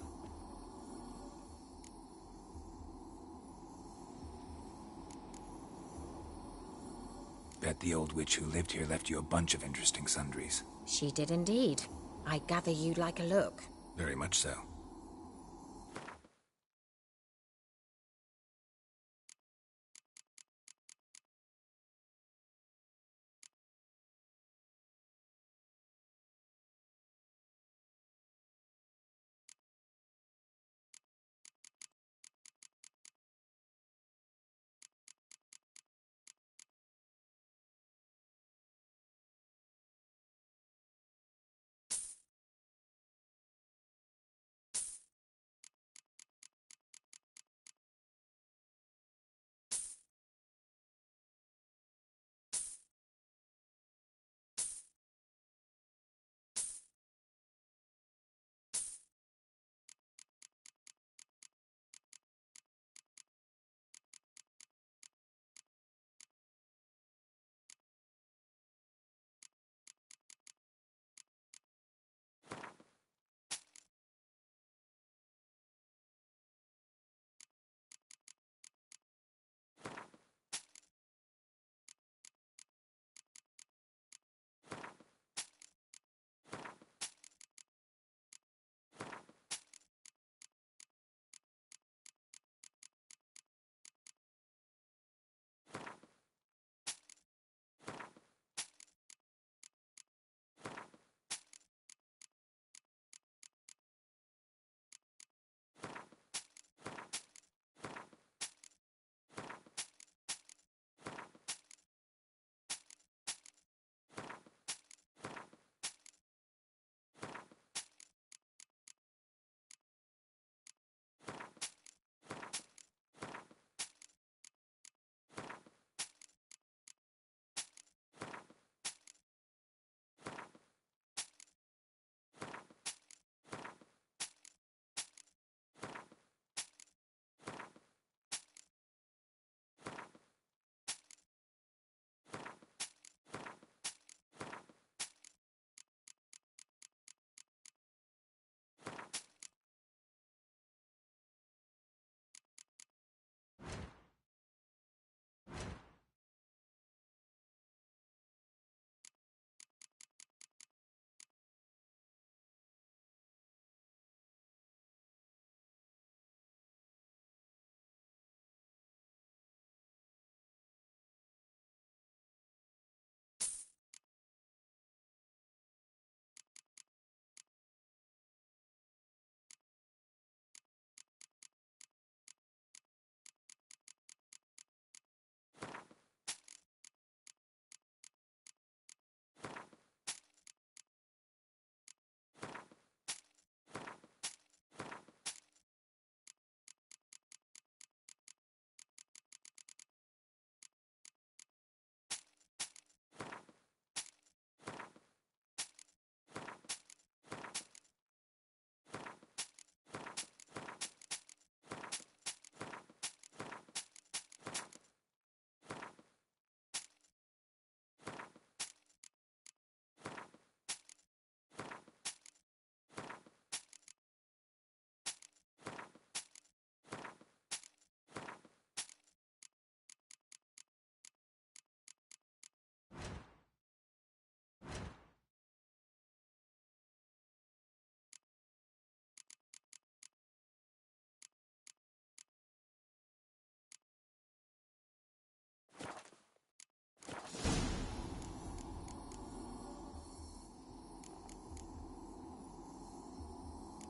Bet the old witch who lived here left you a bunch of interesting sundries. She did indeed. I gather you'd like a look. Very much so.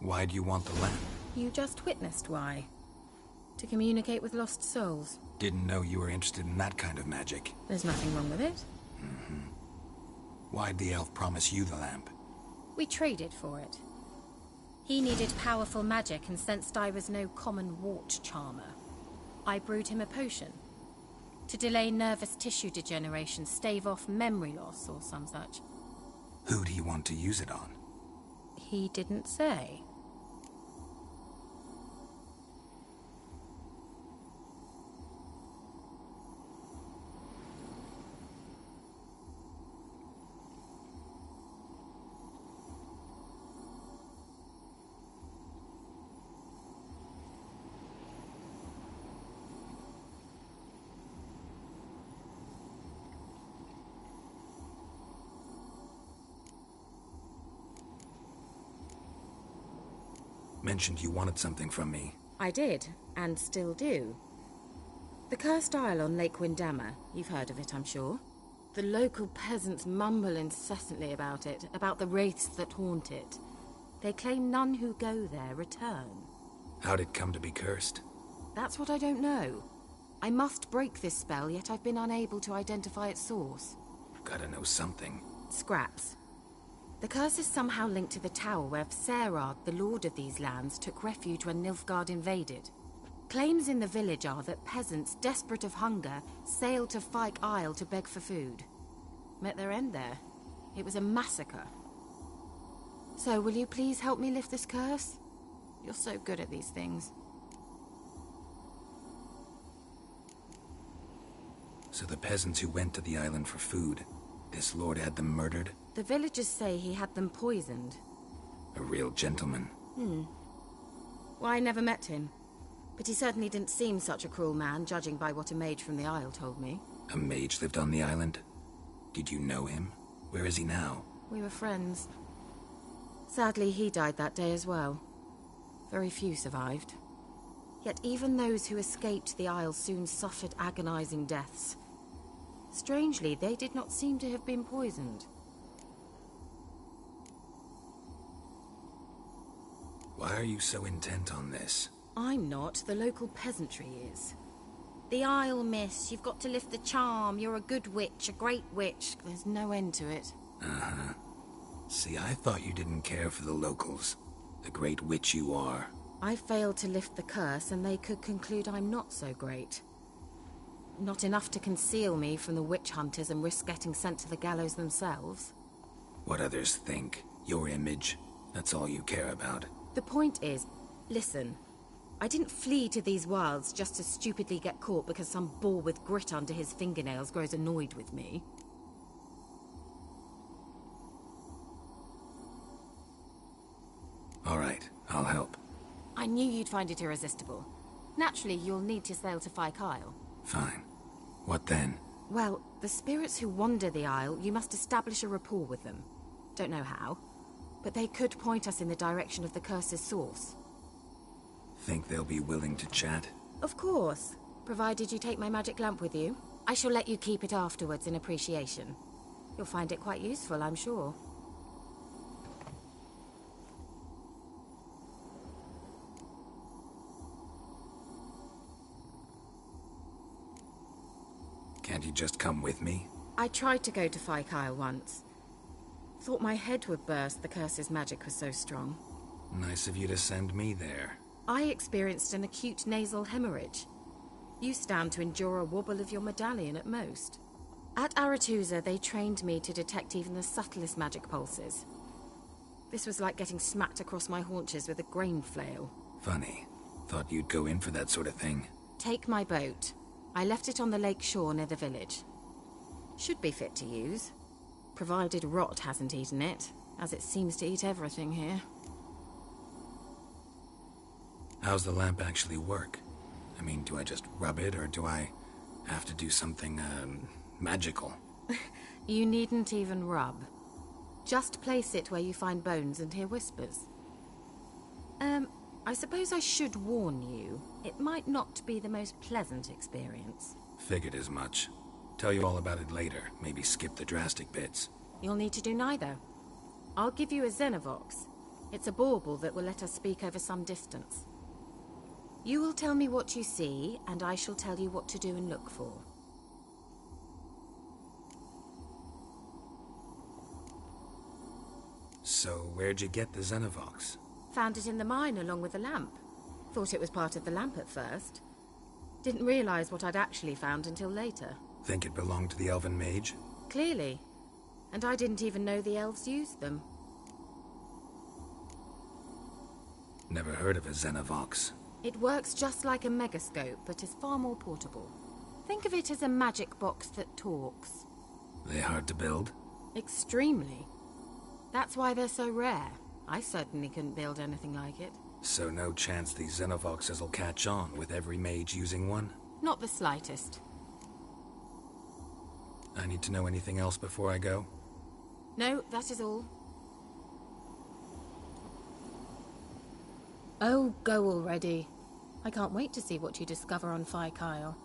Why do you want the lamp? You just witnessed why. To communicate with lost souls. Didn't know you were interested in that kind of magic. There's nothing wrong with it. Why'd the elf promise you the lamp? We traded for it. He needed powerful magic and sensed I was no common wart charmer. I brewed him a potion. To delay nervous tissue degeneration, stave off memory loss or some such. Who'd he want to use it on? He didn't say. Mentioned you wanted something from me. I did, and still do. The cursed isle on Lake Windammer. You've heard of it, I'm sure. The local peasants mumble incessantly about it, about the wraiths that haunt it. They claim none who go there return. How'd it come to be cursed? That's what I don't know. I must break this spell, yet I've been unable to identify its source. Gotta know something. Scraps. The curse is somehow linked to the tower where Serard, the lord of these lands, took refuge when Nilfgaard invaded. Claims in the village are that peasants, desperate of hunger, sailed to Fyke Isle to beg for food. Met their end there. It was a massacre. So, will you please help me lift this curse? You're so good at these things. So the peasants who went to the island for food, this lord had them murdered? The villagers say he had them poisoned. A real gentleman. Well, I never met him. But he certainly didn't seem such a cruel man, judging by what a mage from the Isle told me. A mage lived on the island? Did you know him? Where is he now? We were friends. Sadly, he died that day as well. Very few survived. Yet even those who escaped the Isle soon suffered agonizing deaths. Strangely, they did not seem to have been poisoned. Why are you so intent on this? I'm not. The local peasantry is. The Isle, miss. You've got to lift the charm. You're a good witch, a great witch. There's no end to it. Uh-huh. See, I thought you didn't care for the locals. The great witch you are. I failed to lift the curse, and they could conclude I'm not so great. Not enough to conceal me from the witch hunters and risk getting sent to the gallows themselves. What others think, your image, that's all you care about. The point is, listen, I didn't flee to these wilds just to stupidly get caught because some boar with grit under his fingernails grows annoyed with me. All right, I'll help. I knew you'd find it irresistible. Naturally, you'll need to sail to Fyke Isle. Fine. What then? Well, the spirits who wander the Isle, you must establish a rapport with them. Don't know how, but they could point us in the direction of the curse's source. Think they'll be willing to chat? Of course, provided you take my magic lamp with you. I shall let you keep it afterwards in appreciation. You'll find it quite useful, I'm sure. Can't you just come with me? I tried to go to Fyke Isle once. Thought my head would burst, the curse's magic was so strong. Nice of you to send me there. I experienced an acute nasal hemorrhage. You stand to endure a wobble of your medallion at most. At Aretusa, they trained me to detect even the subtlest magic pulses. This was like getting smacked across my haunches with a grain flail. Funny. Thought you'd go in for that sort of thing. Take my boat. I left it on the lake shore near the village. Should be fit to use. Provided rot hasn't eaten it, as it seems to eat everything here. How's the lamp actually work? I mean, do I just rub it, or do I have to do something, magical? You needn't even rub. Just place it where you find bones and hear whispers. I suppose I should warn you. It might not be the most pleasant experience. Figured as much. Tell you all about it later. Maybe skip the drastic bits. You'll need to do neither. I'll give you a Xenovox. It's a bauble that will let us speak over some distance. You will tell me what you see, and I shall tell you what to do and look for. So, where'd you get the Xenovox? Found it in the mine along with the lamp. Thought it was part of the lamp at first. Didn't realize what I'd actually found until later. Think it belonged to the Elven Mage? Clearly. And I didn't even know the elves used them. Never heard of a Xenovox. It works just like a megascope, but is far more portable. Think of it as a magic box that talks. They hard to build? Extremely. That's why they're so rare. I certainly couldn't build anything like it. So no chance these Xenovoxes will catch on with every mage using one? Not the slightest. I need to know anything else before I go? No, that is all. Oh, go already. I can't wait to see what you discover on Phi Kyle.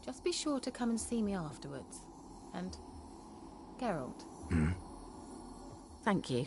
Just be sure to come and see me afterwards. And... Geralt. Thank you.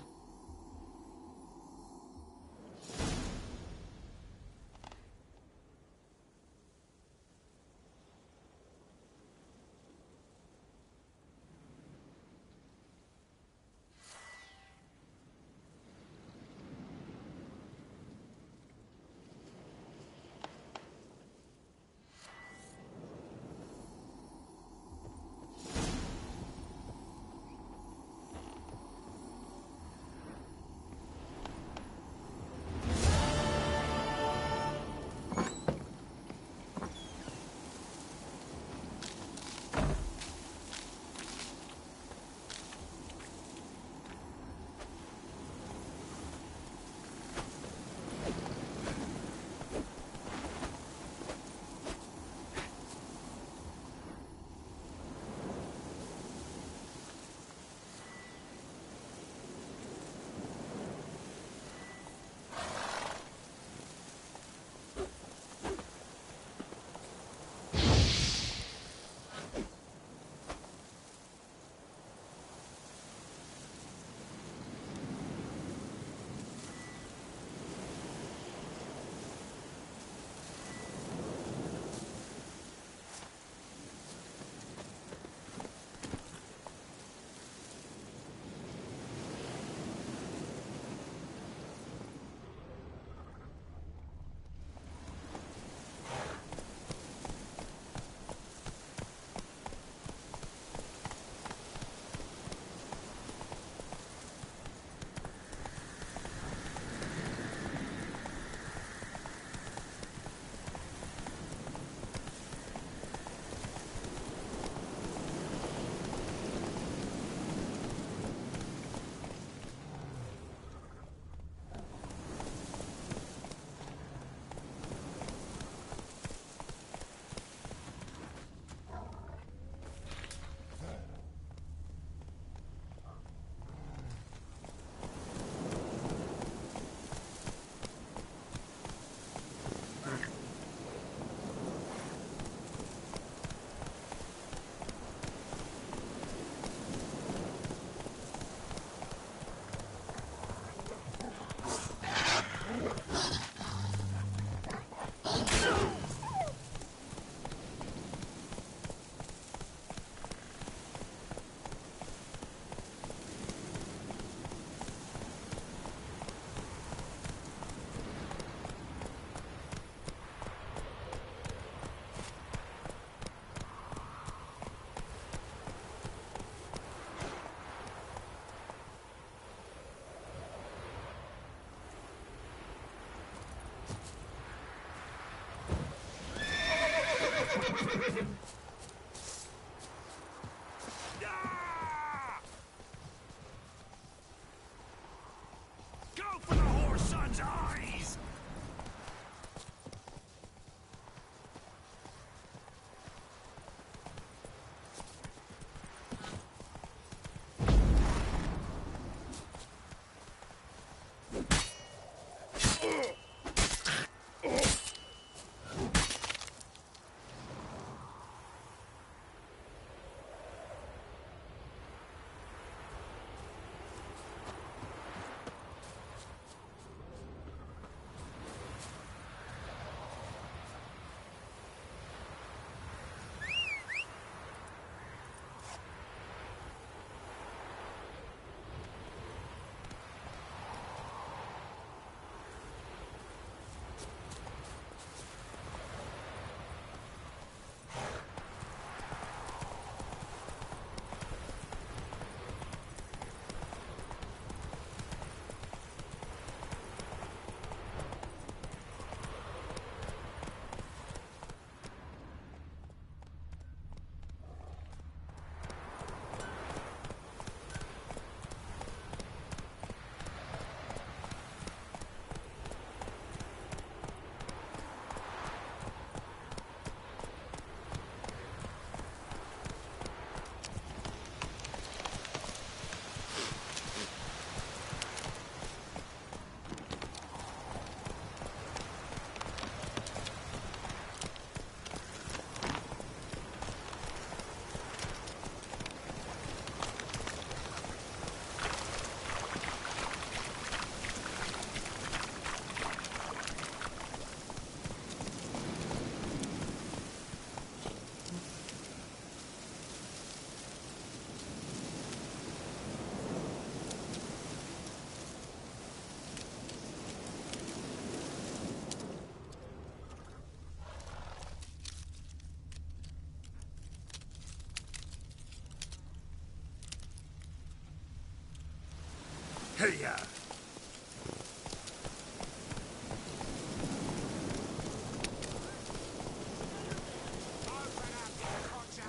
Hey-ya!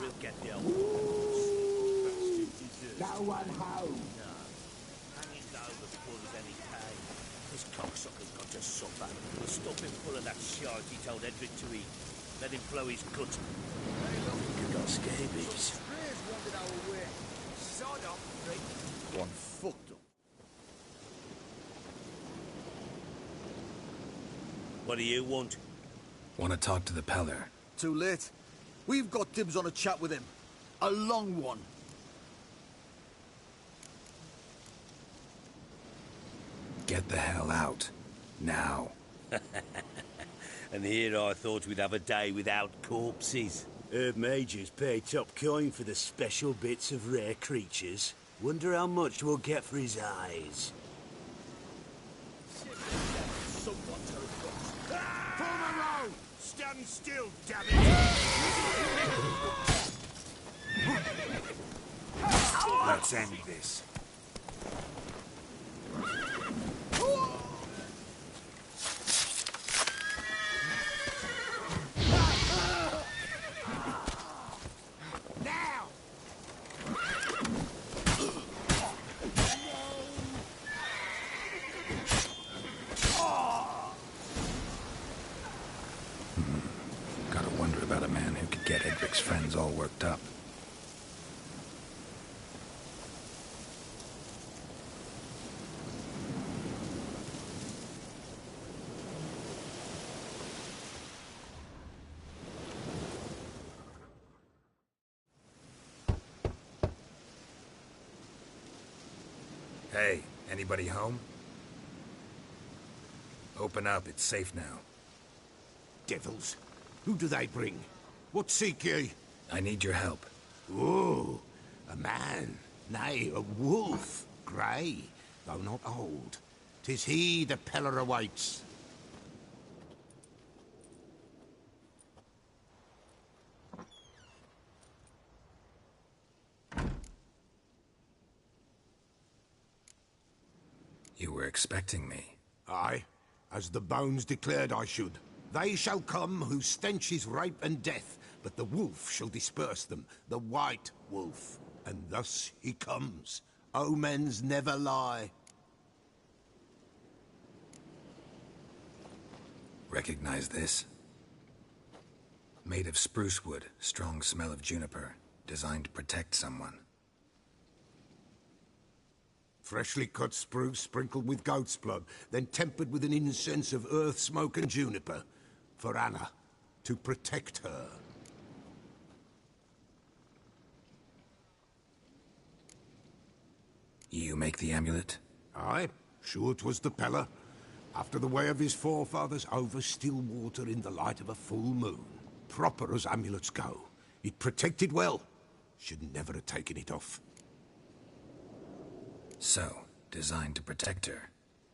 We'll get the old No one home. hanging down the full as any pay. This cocksucker's got to suffer. We'll stuff him full of that shite he told Edric to eat. Let him blow his guts. Hey, look, you got scabies. Wandered our way. Sod off, Rick. One fucked up. What do you want? Want to talk to the Peller. Too late. We've got dibs on a chat with him. A long one. Get the hell out. Now. And here I thought we'd have a day without corpses. Herb Major's paid top coin for the special bits of rare creatures. Wonder how much we'll get for his eyes. Form a row! Stand still, damn it! Let's end this. Now! Gotta wonder about a man who could get Edric's friends all worked up. Hey, anybody home? Open up, it's safe now. Devils. Who do they bring? What seek ye? I need your help. Oh, a man. Nay, a wolf. Grey, though not old. 'Tis he the Peller awaits. You were expecting me. Aye, as the bones declared I should. They shall come whose stench is rape and death, but the wolf shall disperse them, the white wolf. And thus he comes. Omens never lie. Recognize this? Made of spruce wood, strong smell of juniper, designed to protect someone. Freshly cut spruce sprinkled with goat's blood, then tempered with an incense of earth, smoke and juniper. For Anna, to protect her. You make the amulet? Aye, sure 'twas the Peller. After the way of his forefathers, over still water in the light of a full moon. Proper as amulets go. It protected well. Should never have taken it off. So, designed to protect her.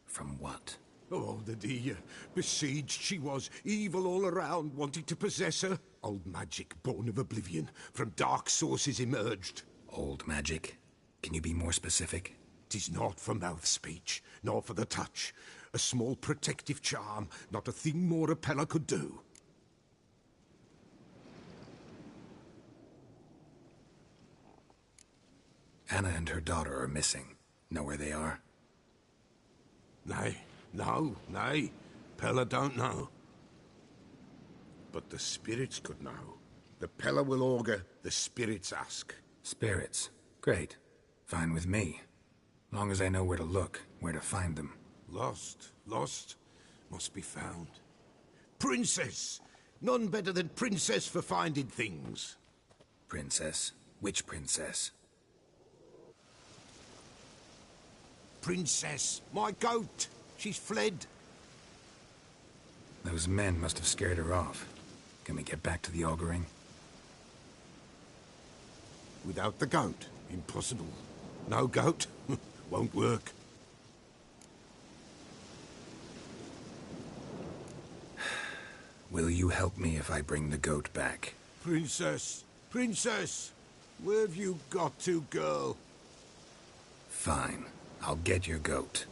From what? Oh, the dear. Besieged she was, evil all around, wanting to possess her. Old magic, born of oblivion, from dark sources emerged. Old magic? Can you be more specific? 'Tis not for mouth speech, nor for the touch. A small protective charm, not a thing more a Peller could do. Anna and her daughter are missing. Know where they are? Nay, nay. Peller don't know. But the spirits could know. The Peller will augur, the spirits ask. Spirits. Great. Fine with me. Long as I know where to look, where to find them. Lost, must be found. Princess! None better than Princess for finding things. Princess? Which princess? Princess, my goat! She's fled. Those men must have scared her off. Can we get back to the auguring? Without the goat, impossible. No goat, won't work. Will you help me if I bring the goat back? Princess, where have you got to, girl? Fine. I'll get your goat.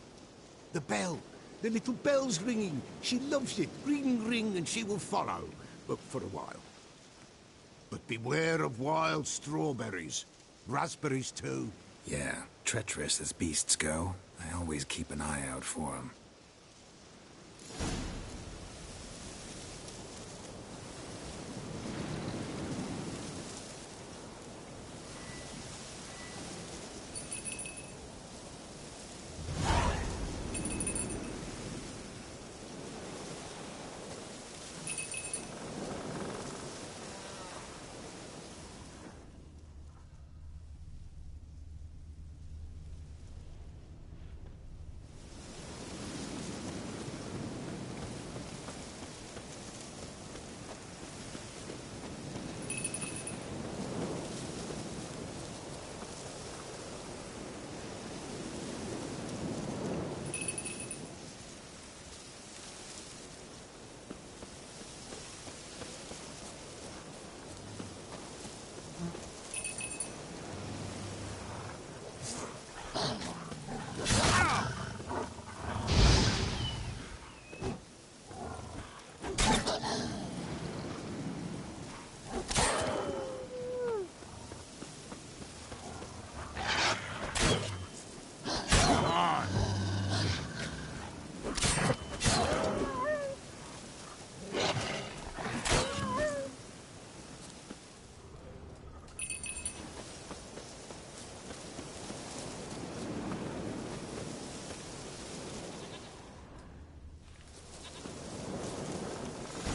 The bell. The little bell's ringing. She loves it. Ring, ring, and she will follow. But for a while. But beware of wild strawberries. Raspberries, too. Yeah, treacherous as beasts go. I always keep an eye out for them.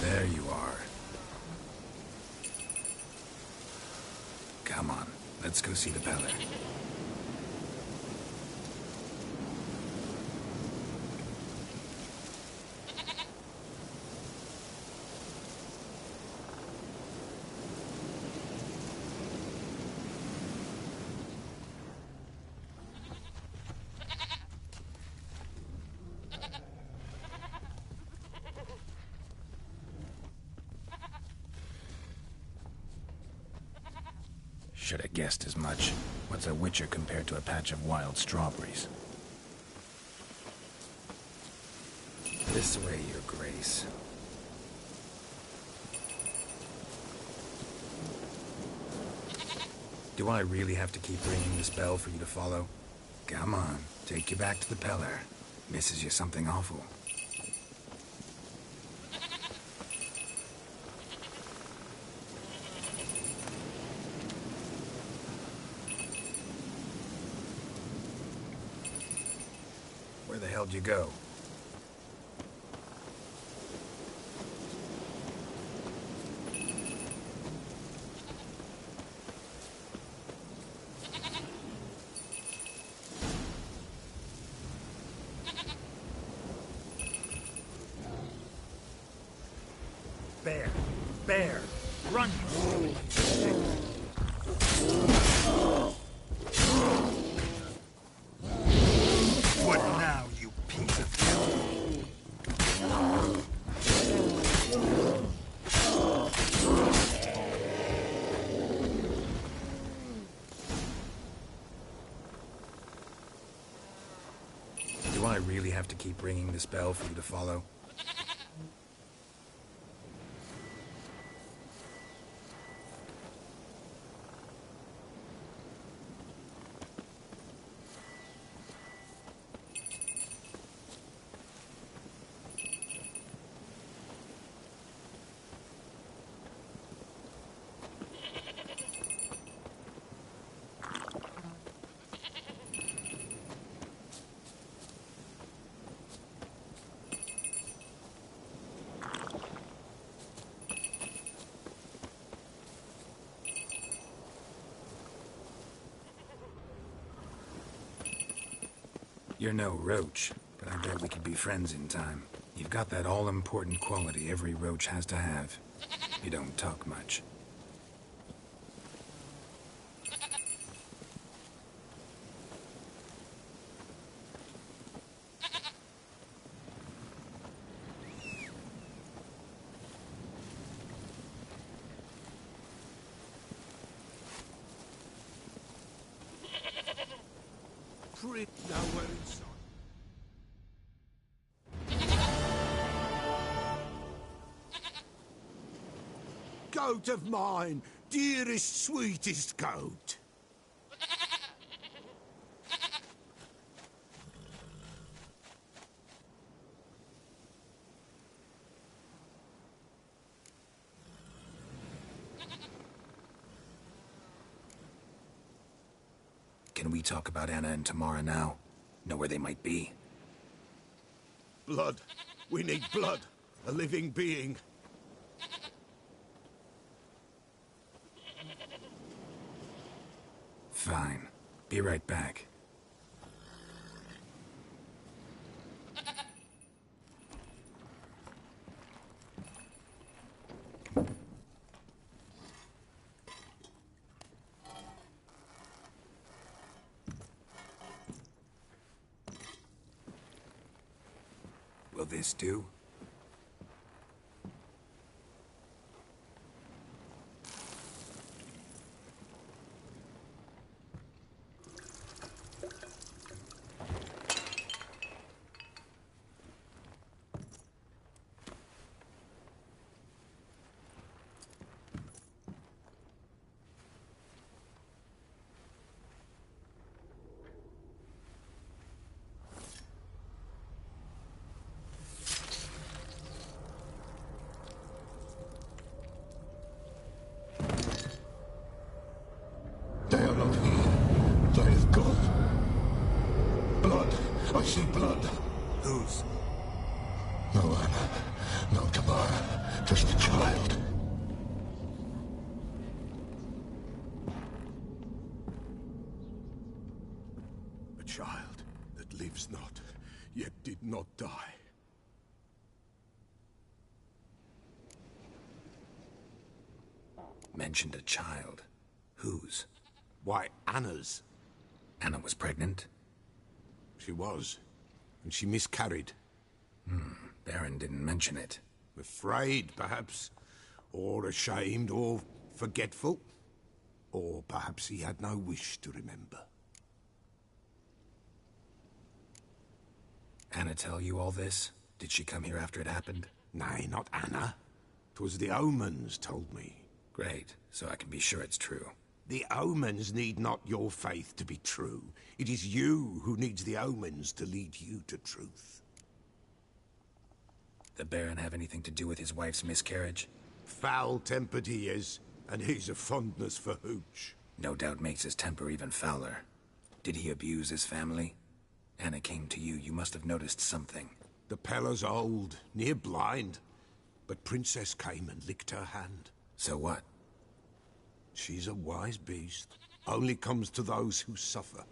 There you are. Come on, let's go see the Peller. Should have guessed as much. What's a witcher compared to a patch of wild strawberries? This way, Your Grace. Do I really have to keep ringing this bell for you to follow? Come on, take you back to the Peller. Misses you something awful. Where the hell'd you go? Bear! Bear! Run! What now, you piece of filth? Do I really have to keep ringing this bell for you to follow? You're no roach, but I bet we could be friends in time. You've got that all-important quality every roach has to have. You don't talk much. trip nowhere in sight. Goat of mine, dearest, sweetest goat. Can we talk about Anna and Tamara now? Know where they might be? Blood. We need blood. A living being. Fine. Be right back. Will this do? They are not here. They have gone. Blood. I see blood. Whose? No Anna. No Tamara. Just a child. A child that lives not, yet did not die. Mentioned a child. Whose? Why, Anna's. Anna was pregnant? She was. And she miscarried. Baron didn't mention it. Afraid, perhaps. Or ashamed, or forgetful. Or perhaps he had no wish to remember. Anna tell you all this? Did she come here after it happened? Nay, not Anna. 'Twas the omens told me. Great, so I can be sure it's true. The omens need not your faith to be true. It is you who needs the omens to lead you to truth. The Baron have anything to do with his wife's miscarriage? Foul-tempered he is, and he's a fondness for hooch. No doubt makes his temper even fouler. Did he abuse his family? Anna came to you, you must have noticed something. The Pella's old, near blind. But Princess came and licked her hand. So what? She's a wise beast. Only comes to those who suffer.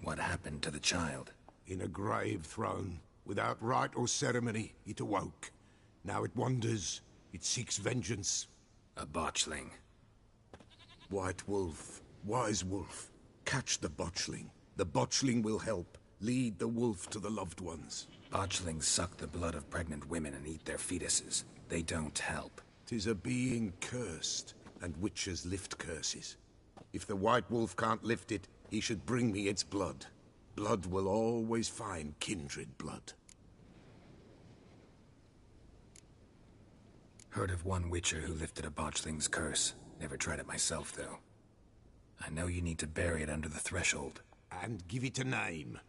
What happened to the child? In a grave thrown. Without rite or ceremony, it awoke. Now it wanders. It seeks vengeance. A botchling. White wolf. Wise wolf. Catch the botchling. The botchling will help. Lead the wolf to the loved ones. Botchlings suck the blood of pregnant women and eat their fetuses. They don't help. 'Tis a being cursed, and witches lift curses. If the white wolf can't lift it, he should bring me its blood. Blood will always find kindred blood. Heard of one witcher who lifted a botchling's curse. Never tried it myself, though. I know you need to bury it under the threshold. And give it a name.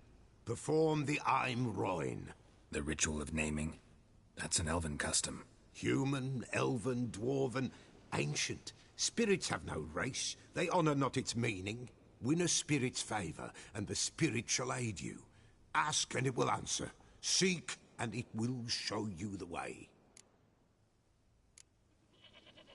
Perform the Aim Roin. The ritual of naming? That's an elven custom. Human, elven, dwarven, ancient. Spirits have no race. They honor not its meaning. Win a spirit's favor, and the spirit shall aid you. Ask, and it will answer. Seek, and it will show you the way.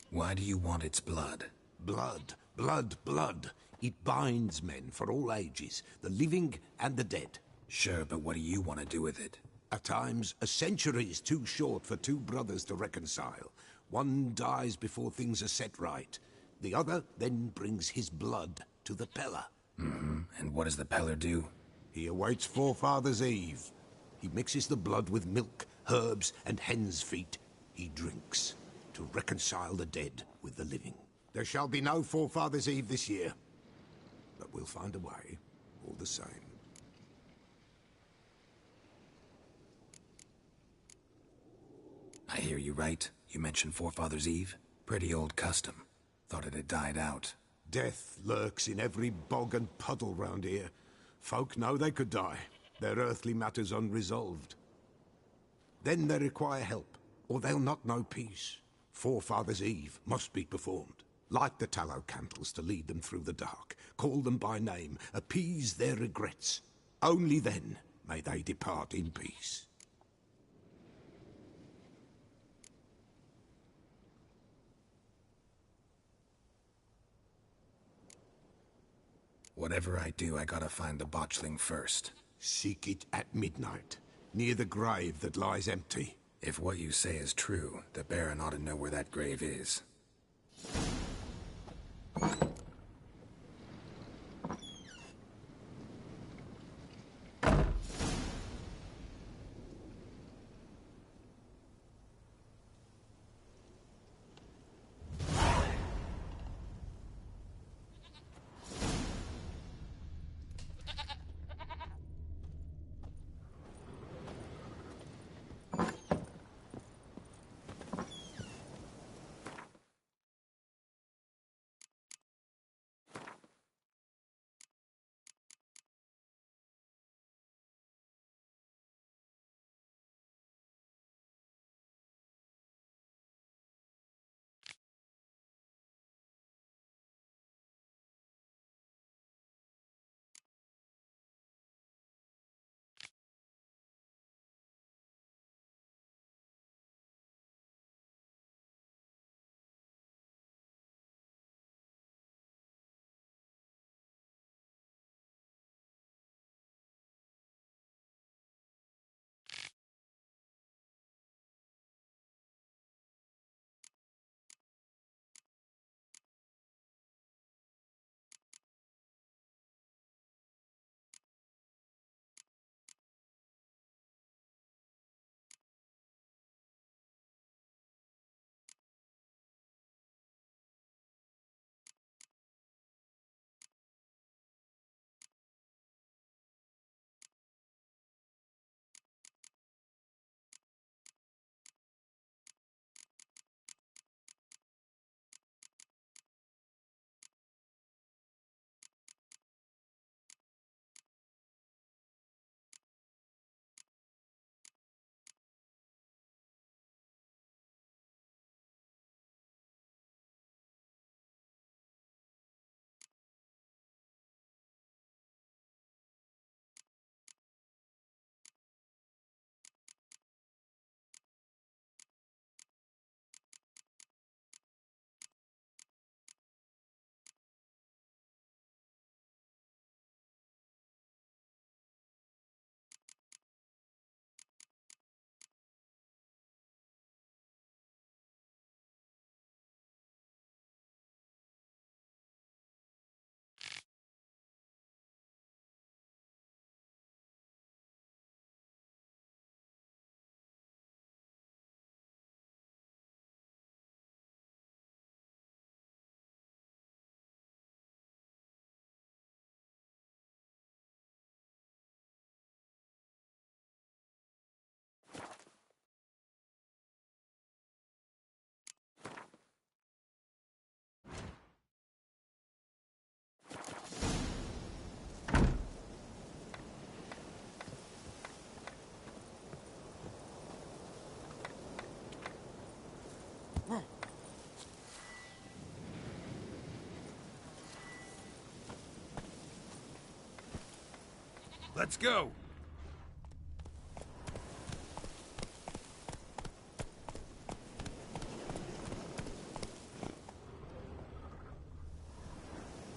Why do you want its blood? Blood, blood, blood. It binds men for all ages, the living and the dead. Sure, but what do you want to do with it? At times, a century is too short for two brothers to reconcile. One dies before things are set right. The other then brings his blood to the Peller. Mm-hmm. And what does the Peller do? He awaits Forefather's Eve. He mixes the blood with milk, herbs, and hen's feet. He drinks to reconcile the dead with the living. There shall be no Forefather's Eve this year. But we'll find a way, all the same. I hear you right. You mentioned Forefather's Eve? Pretty old custom. Thought it had died out. Death lurks in every bog and puddle round here. Folk know they could die, their earthly matters unresolved. Then they require help, or they'll not know peace. Forefather's Eve must be performed. Light the tallow candles to lead them through the dark. Call them by name, appease their regrets. Only then may they depart in peace. Whatever I do, I gotta find the botchling first. Seek it at midnight, near the grave that lies empty. If what you say is true, the Baron ought to know where that grave is. Let's go!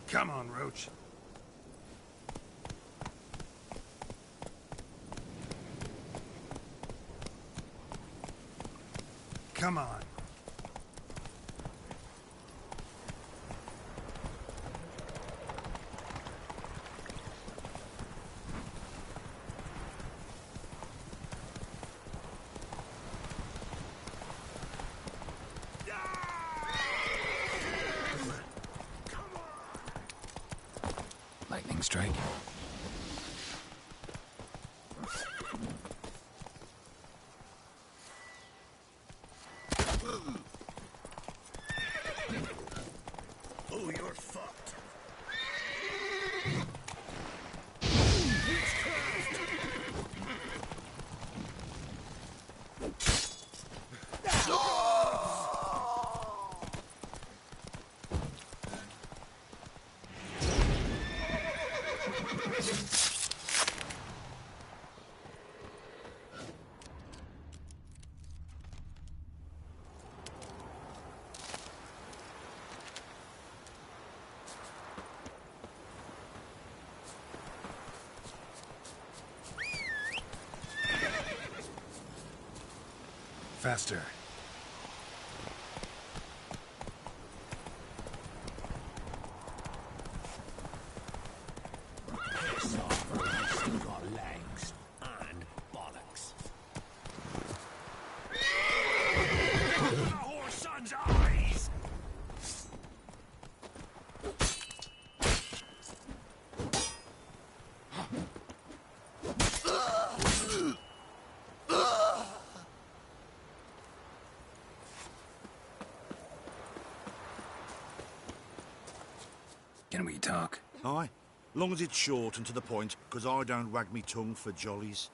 Come on, Roach. Come on. Lightning strike. Oh, you're fucked. Faster. Piss off, or else you've got legs and bollocks. The whoreson's eyes! Can we talk? Aye. Long as it's short and to the point, 'cause I don't wag me tongue for jollies.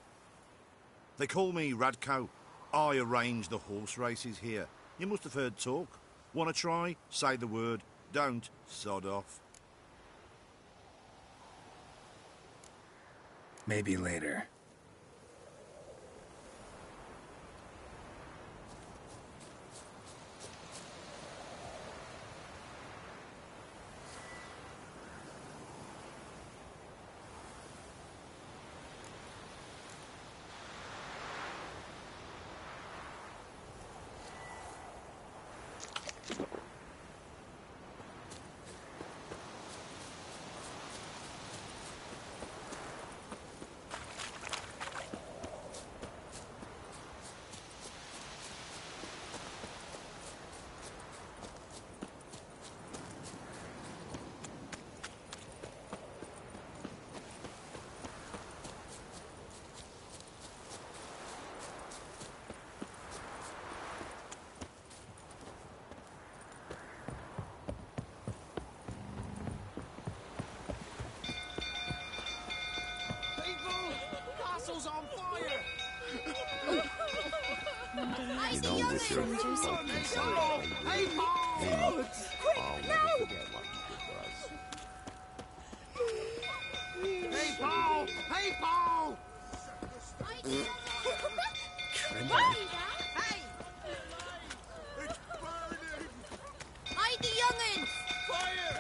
They call me Radcow. I arrange the horse races here. You must have heard talk. Want to try? Say the word. Don't, sod off. Maybe later. Castle's on fire! You know this is folk can say Hey, Paul! I'll never forget what you did for us. Hey, Paul! Hey, Paul! Hey! It's burning! Hide the young'uns! Fire!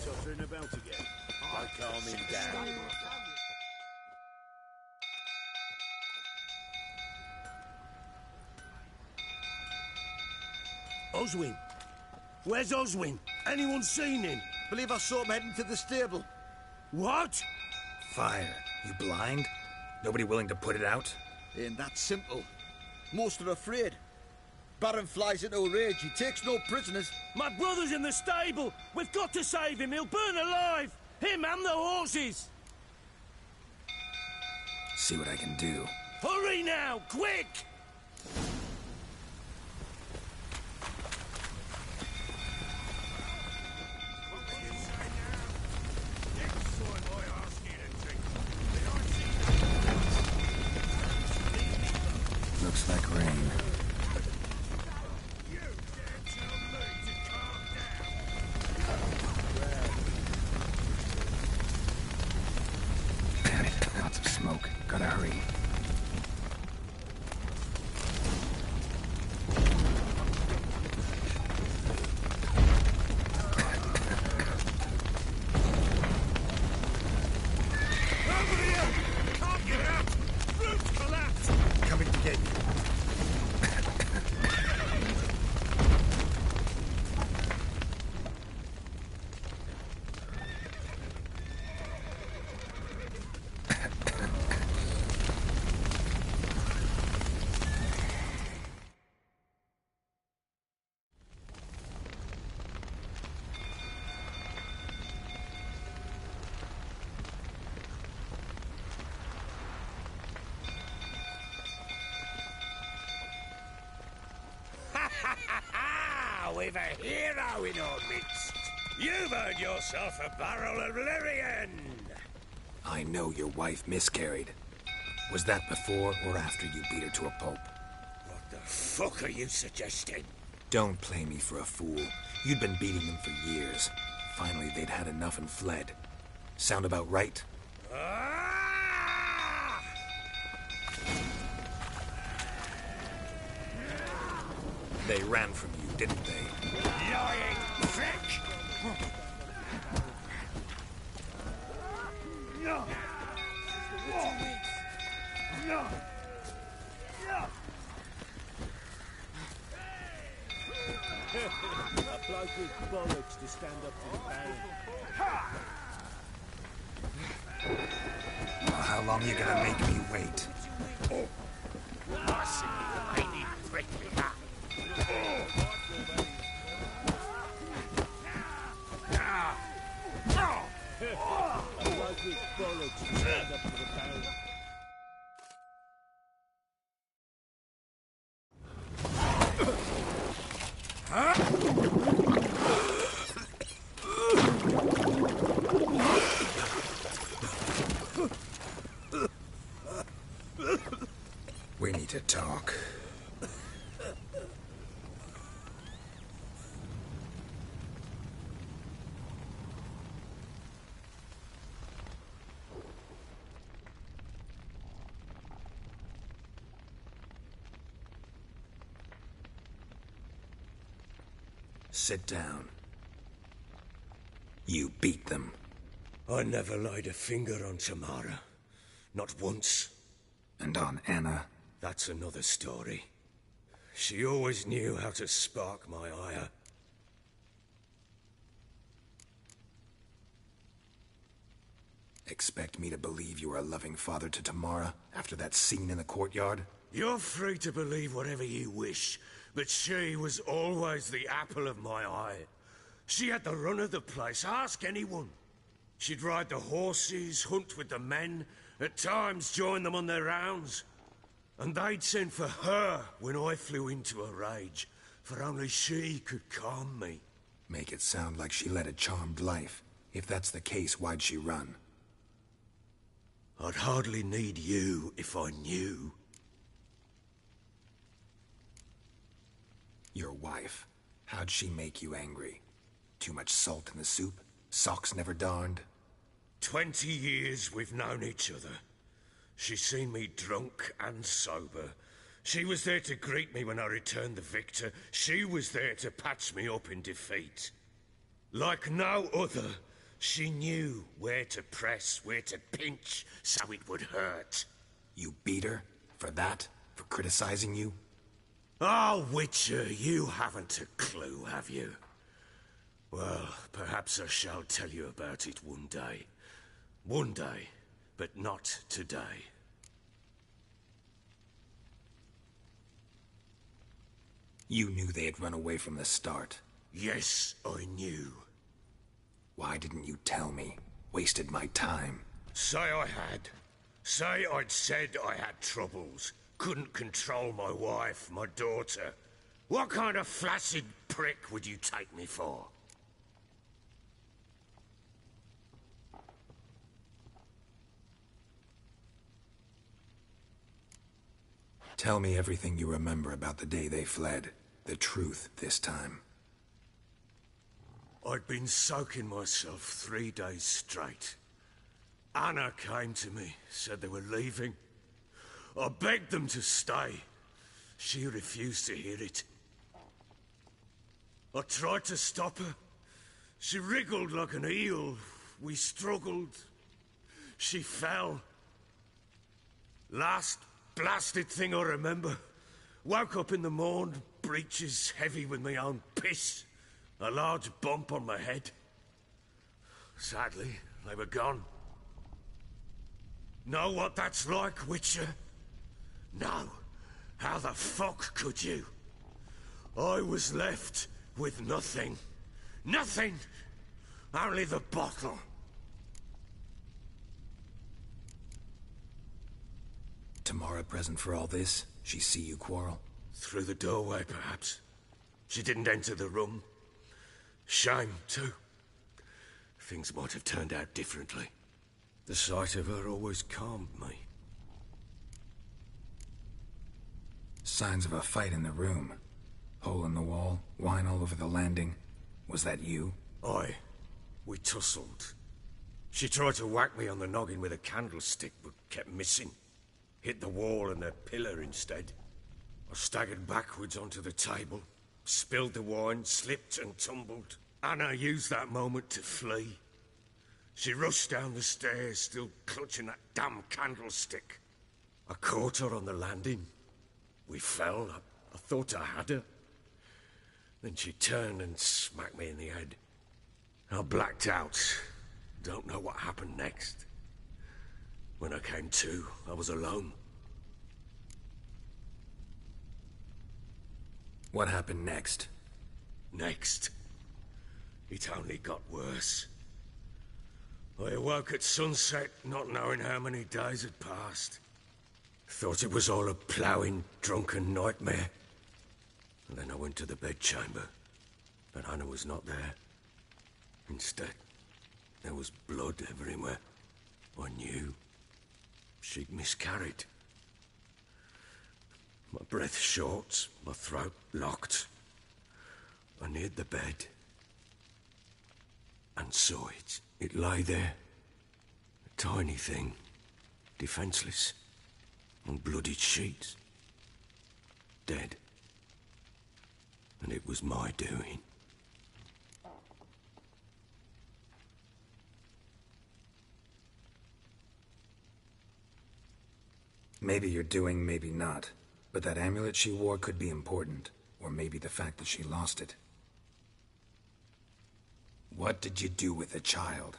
Tottering about again. I calm him down. Oswin! Where's Oswin? Anyone seen him? Believe I saw him heading to the stable. What? Fire. You blind? Nobody willing to put it out? Ain't that simple. Most are afraid. Baron flies into a rage. He takes no prisoners. My brother's in the stable! We've got to save him! He'll burn alive! Him and the horses! See what I can do. Hurry now! Quick! Looks like rain. Damn it, lots of smoke. Gotta hurry. We've a hero in our midst. You've earned yourself a barrel of Lyrian. I know your wife miscarried. Was that before or after you beat her to a pulp? What the fuck are you suggesting? Don't play me for a fool. You'd been beating them for years. Finally, they'd had enough and fled. Sound about right? They ran from you, didn't they? Lying prick! No! No! A bloke with bollocks to stand up to the Baron. Well, how long you gonna make me wait? Mercy, I need prickly back. A bloke with bollocks to stand up to the Baron. We need to talk. Sit down. You beat them. I never laid a finger on Tamara. Not once. And on Anna? That's another story. She always knew how to spark my ire. Expect me to believe you were a loving father to Tamara after that scene in the courtyard? You're free to believe whatever you wish, but she was always the apple of my eye. She had the run of the place, ask anyone. She'd ride the horses, hunt with the men, at times join them on their rounds. And they'd send for her when I flew into a rage, for only she could calm me. Make it sound like she led a charmed life. If that's the case, why'd she run? I'd hardly need you if I knew. Your wife. How'd she make you angry? Too much salt in the soup? Socks never darned? 20 years we've known each other. She's seen me drunk and sober. She was there to greet me when I returned the victor. She was there to patch me up in defeat. Like no other, she knew where to press, where to pinch, so it would hurt. You beat her? For that? For criticizing you? Oh, Witcher, you haven't a clue, have you? Well, perhaps I shall tell you about it one day. One day, but not today. You knew they had run away from the start. Yes, I knew. Why didn't you tell me? Wasted my time. Say I had. Say I'd said I had troubles. Couldn't control my wife, my daughter. What kind of flaccid prick would you take me for? Tell me everything you remember about the day they fled. The truth this time. I'd been soaking myself 3 days straight. Anna came to me, said they were leaving. I begged them to stay. She refused to hear it. I tried to stop her. She wriggled like an eel. We struggled. She fell. Last blasted thing I remember. Woke up in the morn, breeches heavy with my own piss. A large bump on my head. Sadly, they were gone. Know what that's like, Witcher? No. How the fuck could you? I was left with nothing. Nothing! Only the bottle. Tamara present for all this? She see you quarrel? Through the doorway, perhaps. She didn't enter the room. Shame, too. Things might have turned out differently. The sight of her always calmed me. Signs of a fight in the room. Hole in the wall, wine all over the landing. Was that you? Aye. We tussled. She tried to whack me on the noggin with a candlestick, but kept missing. Hit the wall and a pillar instead. I staggered backwards onto the table, spilled the wine, slipped and tumbled. Anna used that moment to flee. She rushed down the stairs, still clutching that damn candlestick. I caught her on the landing. We fell. I thought I had her. Then she turned and smacked me in the head. I blacked out. Don't know what happened next. When I came to, I was alone. What happened next? Next? It only got worse. I awoke at sunset, not knowing how many days had passed. Thought it was all a ploughing, drunken nightmare. And then I went to the bedchamber, but Anna was not there. Instead, there was blood everywhere. I knew she'd miscarried. My breath short, my throat locked. I neared the bed and saw it. It lay there, a tiny thing, defenseless, on bloodied sheets, dead. And it was my doing. Maybe you're doing, maybe not. But that amulet she wore could be important. Or maybe the fact that she lost it. What did you do with the child?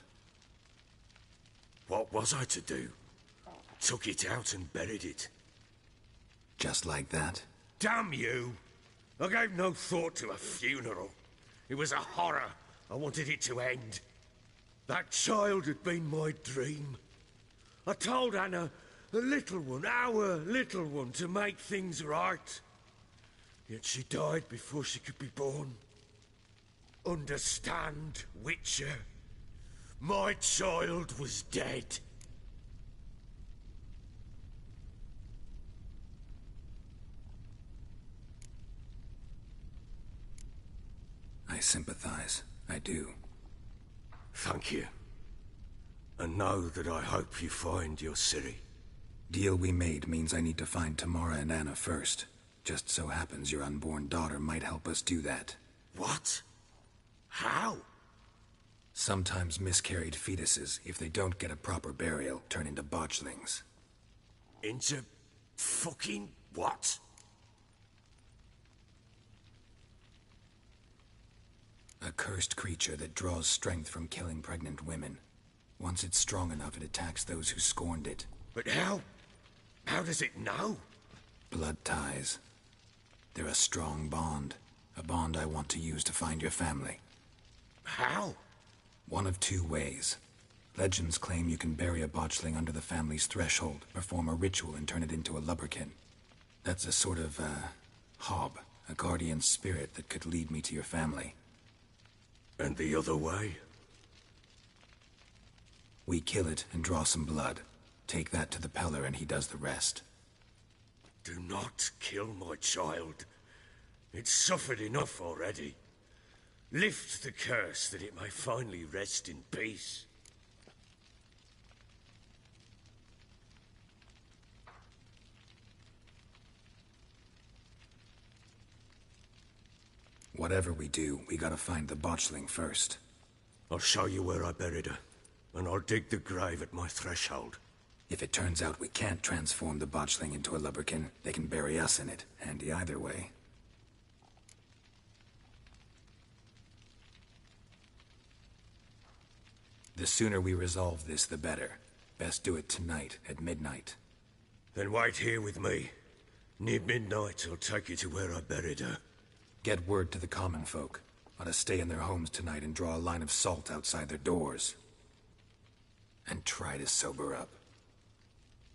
What was I to do? Took it out and buried it. Just like that? Damn you! I gave no thought to a funeral. It was a horror. I wanted it to end. That child had been my dream. I told Anna, the little one, our little one, to make things right. Yet she died before she could be born. Understand, Witcher? My child was dead. I sympathize. I do. Thank you. And know that I hope you find your Ciri. Deal we made means I need to find Tamara and Anna first. Just so happens your unborn daughter might help us do that. What? How? Sometimes miscarried fetuses, if they don't get a proper burial, turn into botchlings. Into fucking what? A cursed creature that draws strength from killing pregnant women. Once it's strong enough, it attacks those who scorned it. But how? How does it know? Blood ties. They're a strong bond. A bond I want to use to find your family. How? One of two ways. Legends claim you can bury a botchling under the family's threshold, perform a ritual and turn it into a lubberkin. That's a sort of, hob, a guardian spirit that could lead me to your family. And the other way? We kill it and draw some blood. Take that to the Peller and he does the rest. Do not kill my child. It's suffered enough already. Lift the curse that it may finally rest in peace. Whatever we do, we gotta find the botchling first. I'll show you where I buried her, and I'll dig the grave at my threshold. If it turns out we can't transform the botchling into a lubberkin, they can bury us in it. Handy either way. The sooner we resolve this, the better. Best do it tonight, at midnight. Then wait here with me. Near midnight, I'll take you to where I buried her. Get word to the common folk. Ought to stay in their homes tonight and draw a line of salt outside their doors. And try to sober up.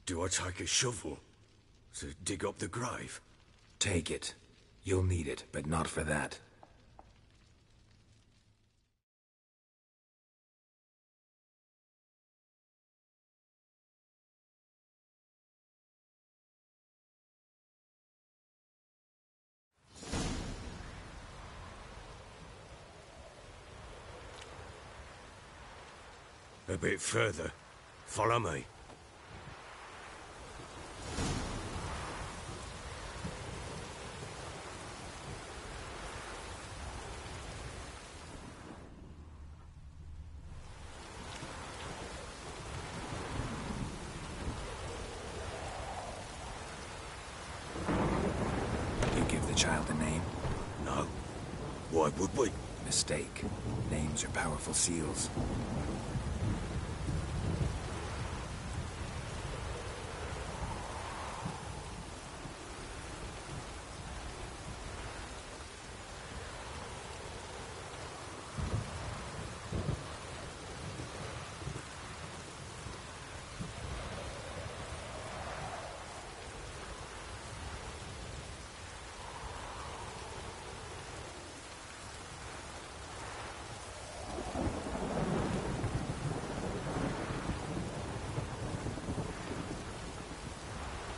Do I take a shovel to dig up the grave? Take it. You'll need it, but not for that. A bit further. Follow me. You give the child a name? No. Why would we? Mistake. Names are powerful seals.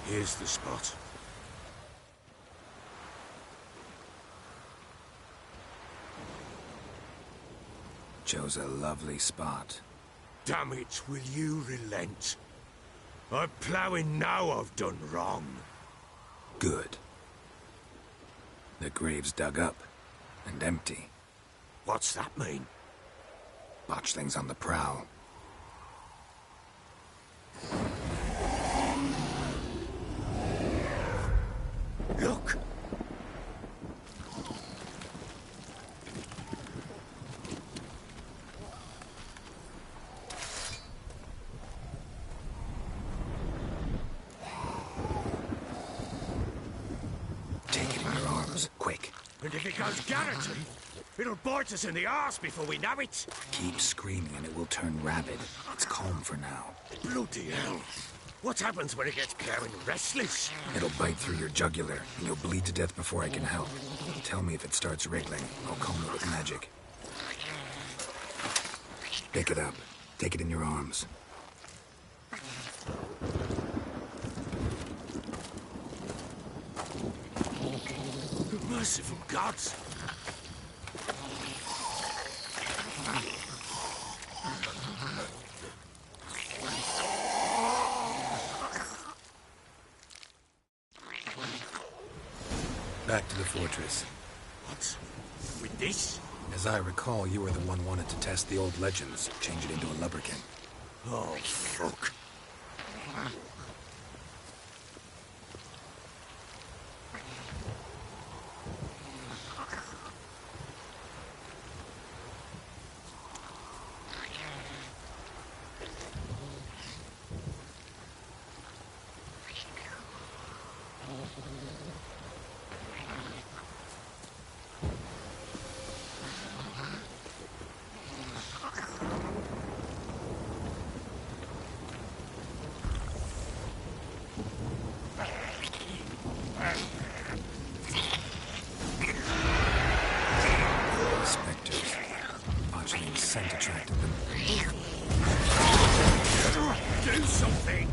Here's the spot. Chose a lovely spot. Damn it, will you relent? I'm ploughing now I've done wrong. Good. The grave's dug up and empty. What's that mean? Botchlings on the prowl. Look! Take it in your arms, quick. And if it goes garroting, it'll bite us in the arse before we know it. Keep screaming and it will turn rabid. It's calm for now. Bloody hell. What happens when it gets ploughing restless? It'll bite through your jugular, and you'll bleed to death before I can help. Tell me if it starts wriggling. I'll calm it with magic. Pick it up. Take it in your arms. Merciful gods! Back to the fortress. What? With this? As I recall, you were the one wanted to test the old legends, change it into a lubberkin. Oh, fuck. Spectres. Botchling's scent attracted them. Do something!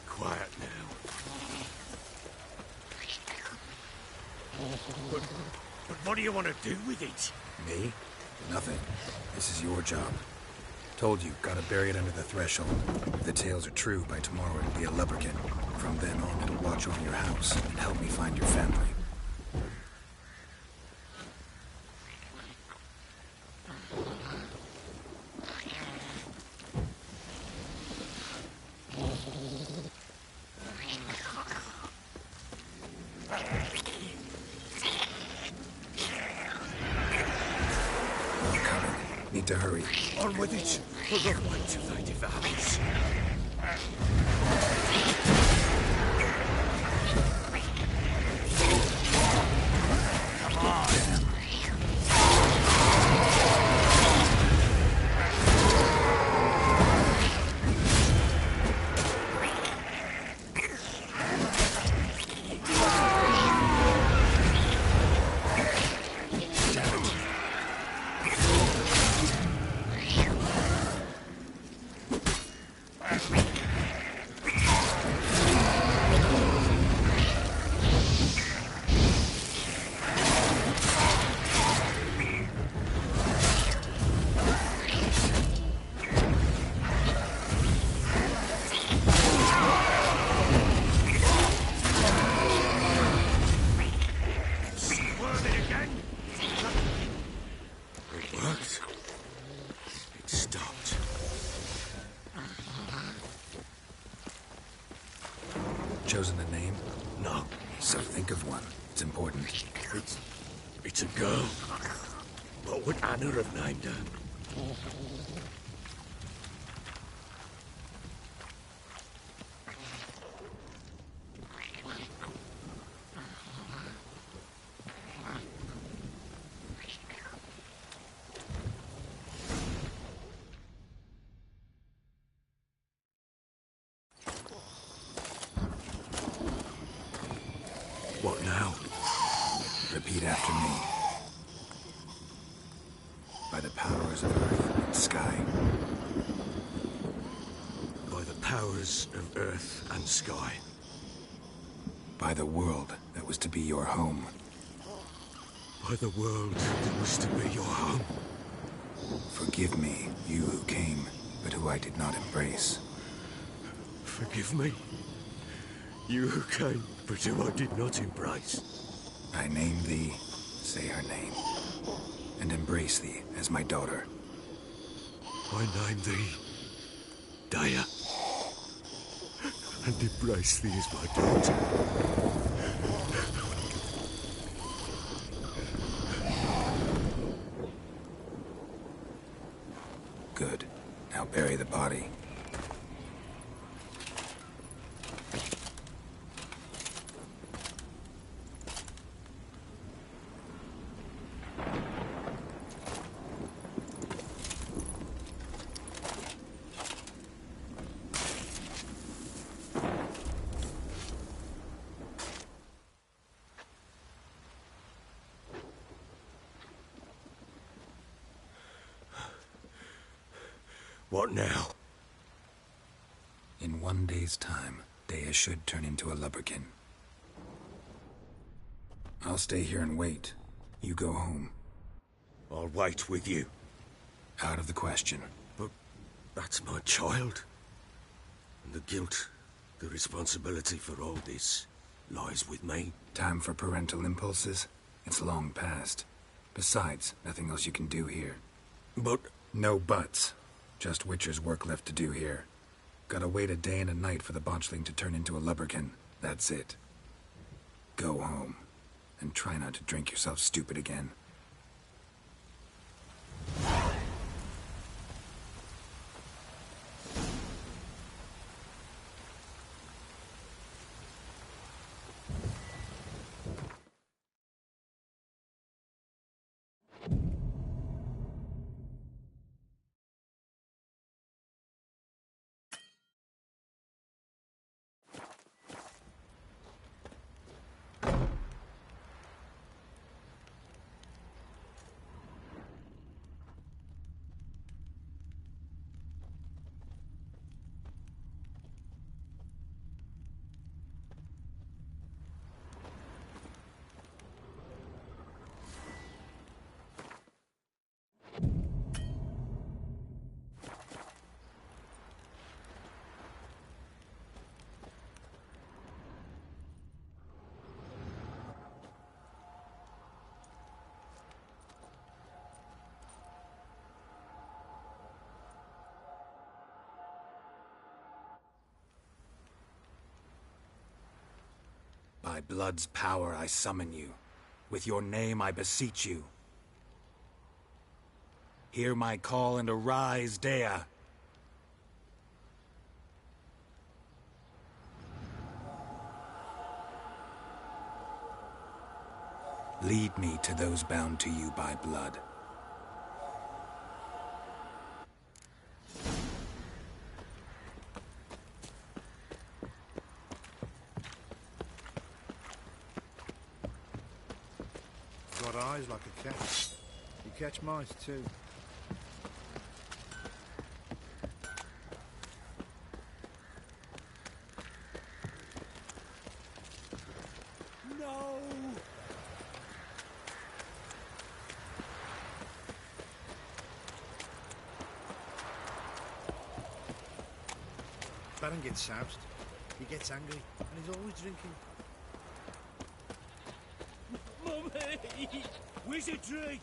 Quiet now. But what do you want to do with it? Me? Nothing. This is your job. Told you, gotta bury it under the threshold. If the tales are true, by tomorrow it'll be a lubberkin. From then on, it'll watch over your house and help me find your family. Need to hurry. On with it. We'll not wait till they devours. Chosen a name? No. So think of one. It's important. It's a girl. What would Anna have named her? What now? Repeat after me. By the powers of earth and sky. By the powers of earth and sky. By the world that was to be your home. By the world that was to be your home. Forgive me, you who came, but who I did not embrace. Forgive me. You who came, but who I did not embrace. I name thee, say her name, and embrace thee as my daughter. I name thee, Dea, and embrace thee as my daughter. Good. Now bury the body. What now? In 1 day's time, Dea should turn into a lubberkin. I'll stay here and wait. You go home. I'll wait with you. Out of the question. But that's my child. And the guilt, the responsibility for all this lies with me. Time for parental impulses? It's long past. Besides, nothing else you can do here. But... No buts. Just Witcher's work left to do here. Gotta wait a day and a night for the botchling to turn into a lubberkin. That's it. Go home. And try not to drink yourself stupid again. By blood's power I summon you. With your name I beseech you. Hear my call and arise, Dea. Lead me to those bound to you by blood. Got eyes like a cat. You catch mice too. No! Baron gets soused. He gets angry, and he's always drinking. Mummy! Wizardry!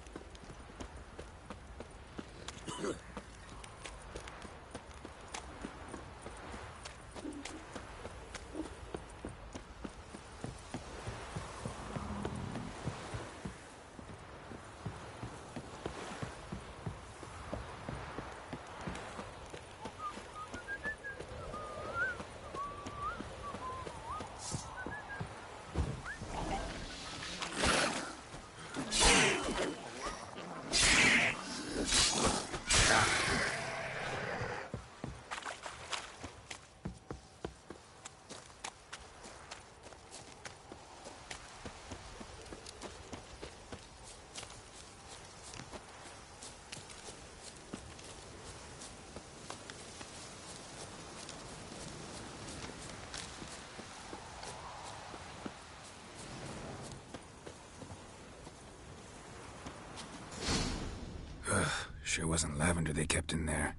Sure wasn't lavender they kept in there.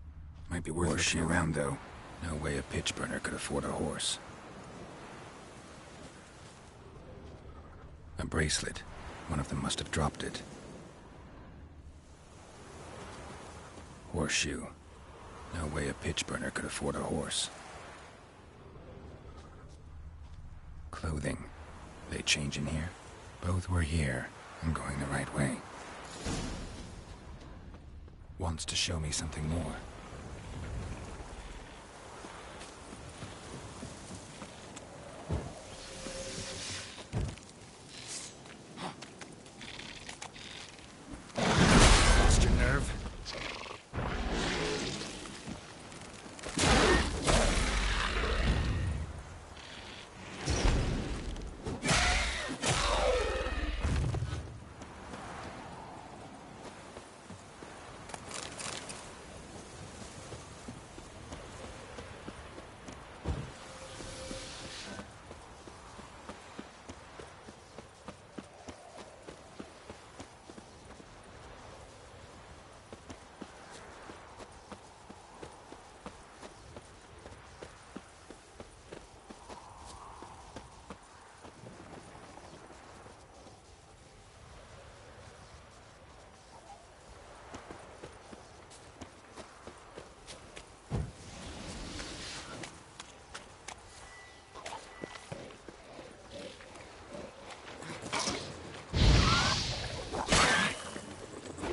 Might be worth looking around, though. No way a pitch burner could afford a horse. A bracelet. One of them must have dropped it. Horseshoe. No way a pitch burner could afford a horse. Clothing. They change in here? Both were here. I'm going the right way. Wants to show me something more. Lost your nerve?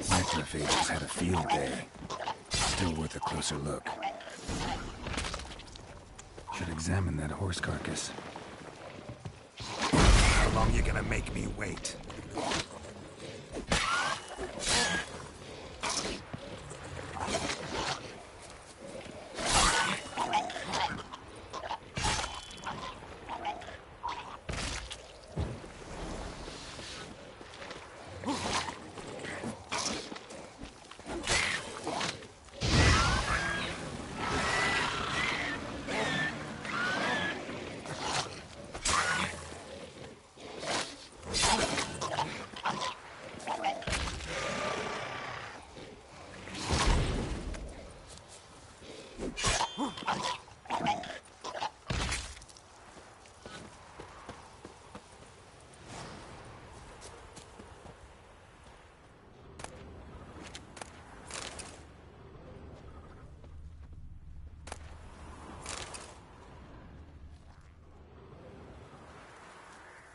Necrophages had a field day. Still worth a closer look. Should examine that horse carcass. How long you gonna make me wait?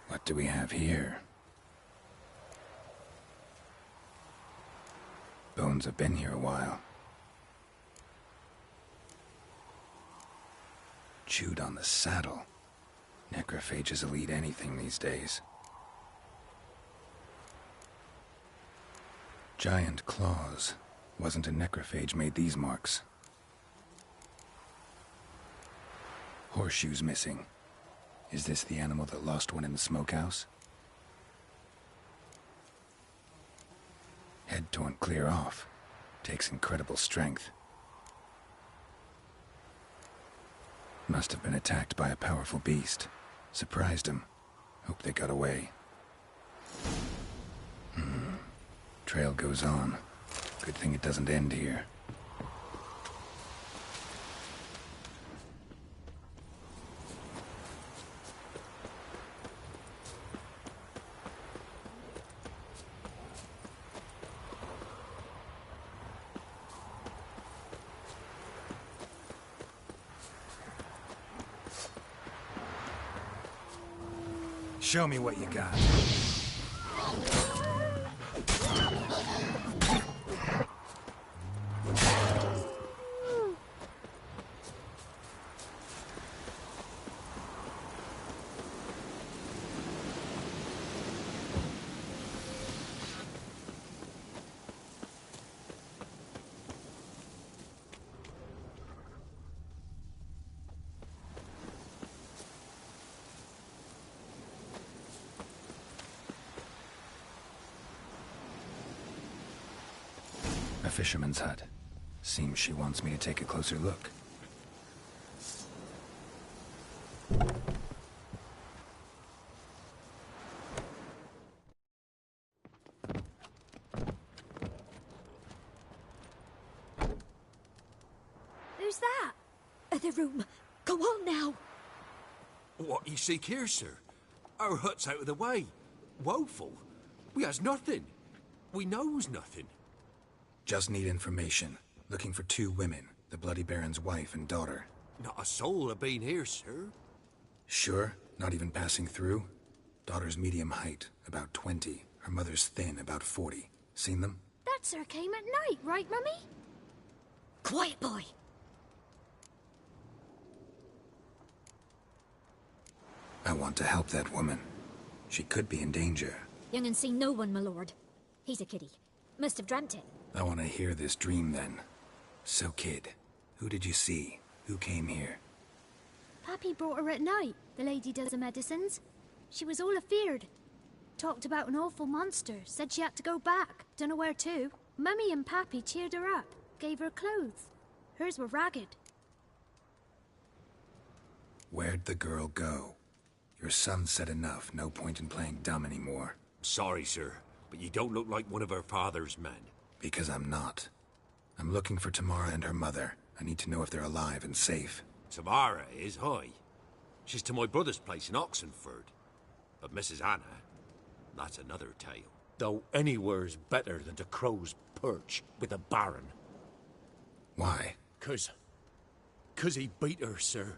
What do we have here? Bones have been here a while. Chewed on the saddle. Necrophages will eat anything these days. Giant claws. Wasn't a necrophage made these marks. Horseshoes missing. Is this the animal that lost one in the smokehouse? Head torn clear off. Takes incredible strength. Must have been attacked by a powerful beast. Surprised him. Hope they got away. Trail goes on. Good thing it doesn't end here. Show me what you got. fisherman's hut. Seems she wants me to take a closer look. Who's that? The room. Go on now. What you seek here, sir? Our hut's out of the way. Woeful. We has nothing. We knows nothing. Just need information. Looking for 2 women, the Bloody Baron's wife and daughter. Not a soul have been here, sir. Sure? Not even passing through? Daughter's medium height, about 20. Her mother's thin, about 40. Seen them? That sir came at night, right, Mummy? Quiet, boy. I want to help that woman. She could be in danger. Young and seen no one, my lord. He's a kiddie. Must have dreamt it. I want to hear this dream then. So, kid, who did you see? Who came here? Pappy brought her at night. The lady does the medicines. She was all afeared. Talked about an awful monster. Said she had to go back. Dunno where to. Mummy and Pappy cheered her up. Gave her clothes. Hers were ragged. Where'd the girl go? Your son said enough. No point in playing dumb anymore. Sorry, sir, but you don't look like one of our father's men. Because I'm not. I'm looking for Tamara and her mother. I need to know if they're alive and safe. Tamara is, hi. She's to my brother's place in Oxenford. But Mrs. Anna, that's another tale. Though anywhere's better than to Crow's Perch with a baron. Why? 'Cause he beat her, sir.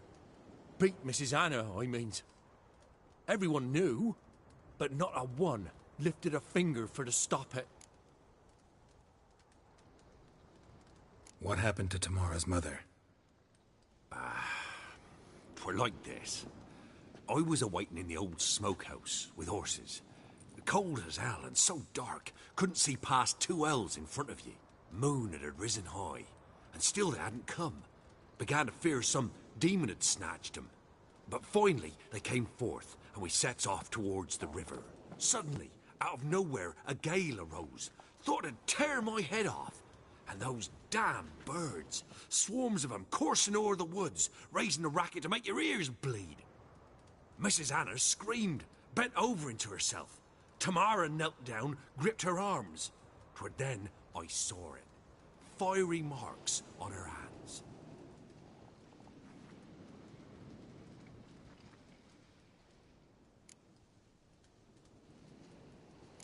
Beat Mrs. Anna, I means. Everyone knew, but not a one lifted a finger for to stop it. What happened to Tamara's mother? For like this. I was awaiting in the old smokehouse with horses. Cold as hell and so dark, couldn't see past 2 ells in front of ye. Moon had risen high, and still they hadn't come. Began to fear some demon had snatched them. But finally they came forth, and we sets off towards the river. Suddenly, out of nowhere, a gale arose. Thought it'd tear my head off. And those damn birds, swarms of them coursing o'er the woods, raising a racket to make your ears bleed. Mrs. Anna screamed, bent over into herself. Tamara knelt down, gripped her arms. 'Twere then I saw it. Fiery marks on her hands.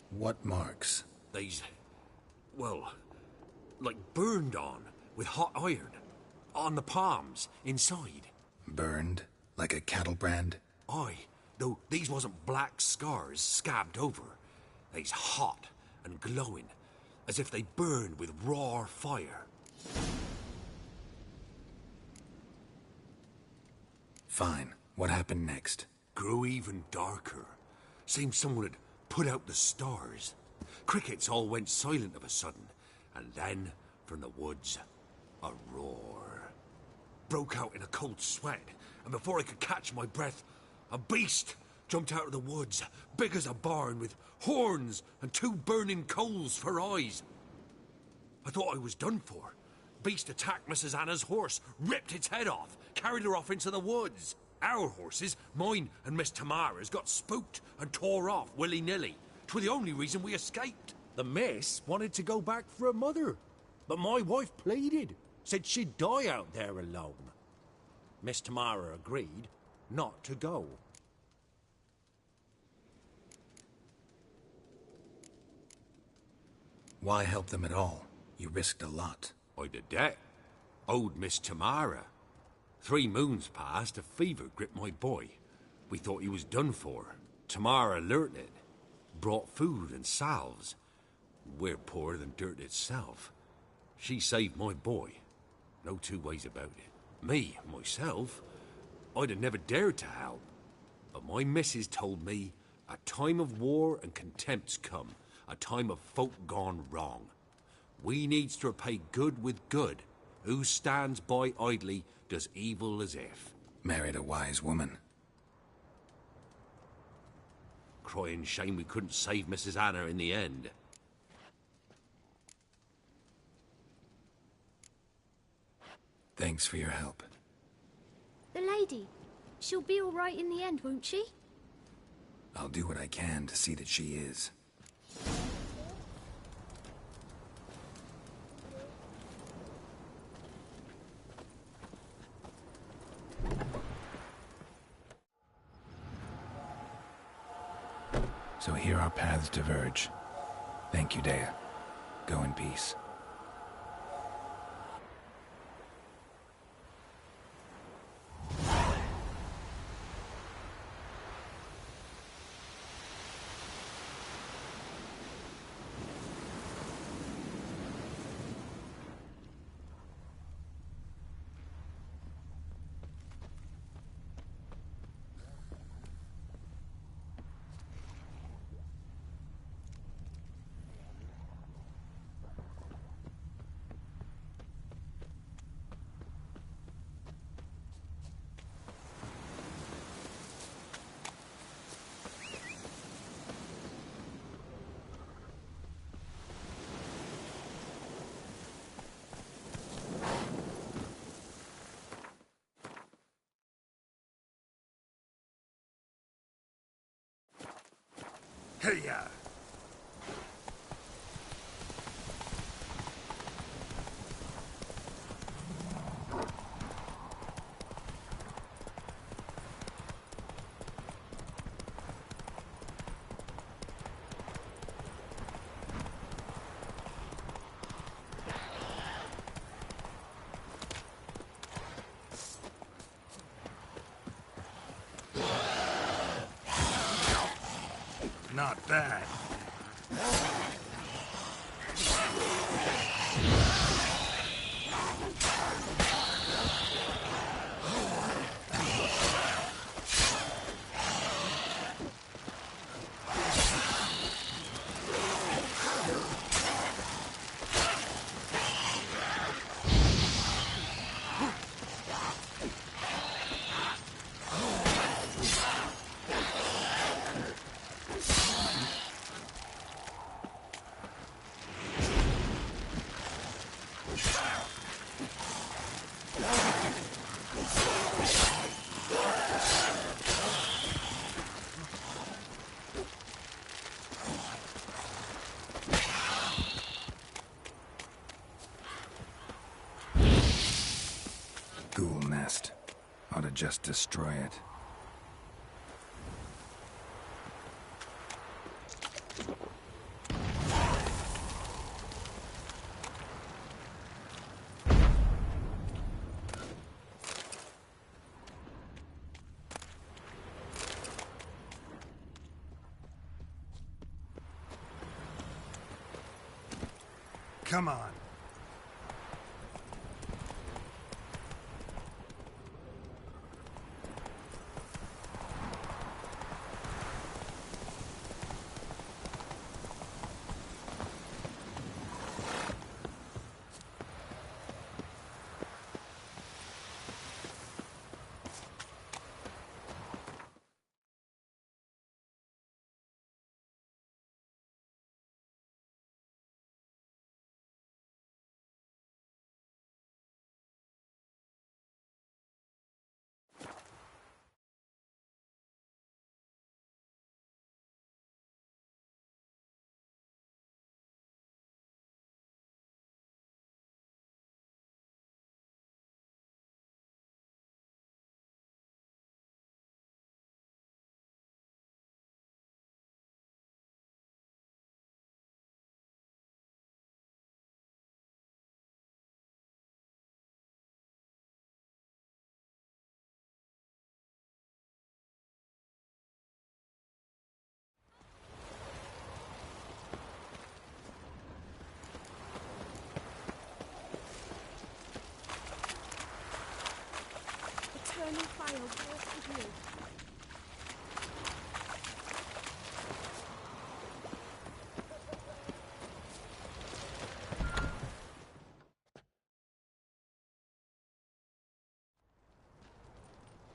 What marks? These, well, like burned on with hot iron. On the palms, inside. Burned? Like a cattle brand? Aye, though these wasn't black scars scabbed over. They's hot and glowing, as if they burned with raw fire. Fine. What happened next? Grew even darker. Seemed someone had put out the stars. Crickets all went silent of a sudden, and then, from the woods, a roar. Broke out in a cold sweat, and before I could catch my breath, a beast jumped out of the woods, big as a barn, with horns and 2 burning coals for eyes. I thought I was done for. Beast attacked Mrs. Anna's horse, ripped its head off, carried her off into the woods. Our horses, mine and Miss Tamara's, got spooked and tore off willy-nilly. 'Twere the only reason we escaped. The miss wanted to go back for her mother, but my wife pleaded, said she'd die out there alone. Miss Tamara agreed not to go. Why help them at all? You risked a lot. I'd a debt. Owed Miss Tamara. 3 moons passed, a fever gripped my boy. We thought he was done for. Tamara learnt it. Brought food and salves. We're poorer than dirt itself. She saved my boy. No 2 ways about it. Me, myself, I'd have never dared to help. But my missus told me a time of war and contempt's come. A time of folk gone wrong. We needs to repay good with good. Who stands by idly does evil as if. Married a wise woman. Crying shame we couldn't save Mrs. Anna in the end. Thanks for your help. The lady. She'll be all right in the end, won't she? I'll do what I can to see that she is. So here our paths diverge. Thank you, Dea. Go in peace. Hey-ya! Not bad. Ghoul nest. Ought to just destroy it. Come on. Turning fire worse with you.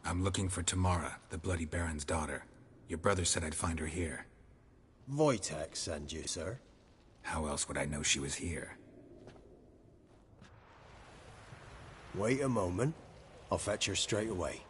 I'm looking for Tamara, the Bloody Baron's daughter. Your brother said I'd find her here. Wojtek sent you, sir. How else would I know she was here? Wait a moment. I'll fetch her straight away.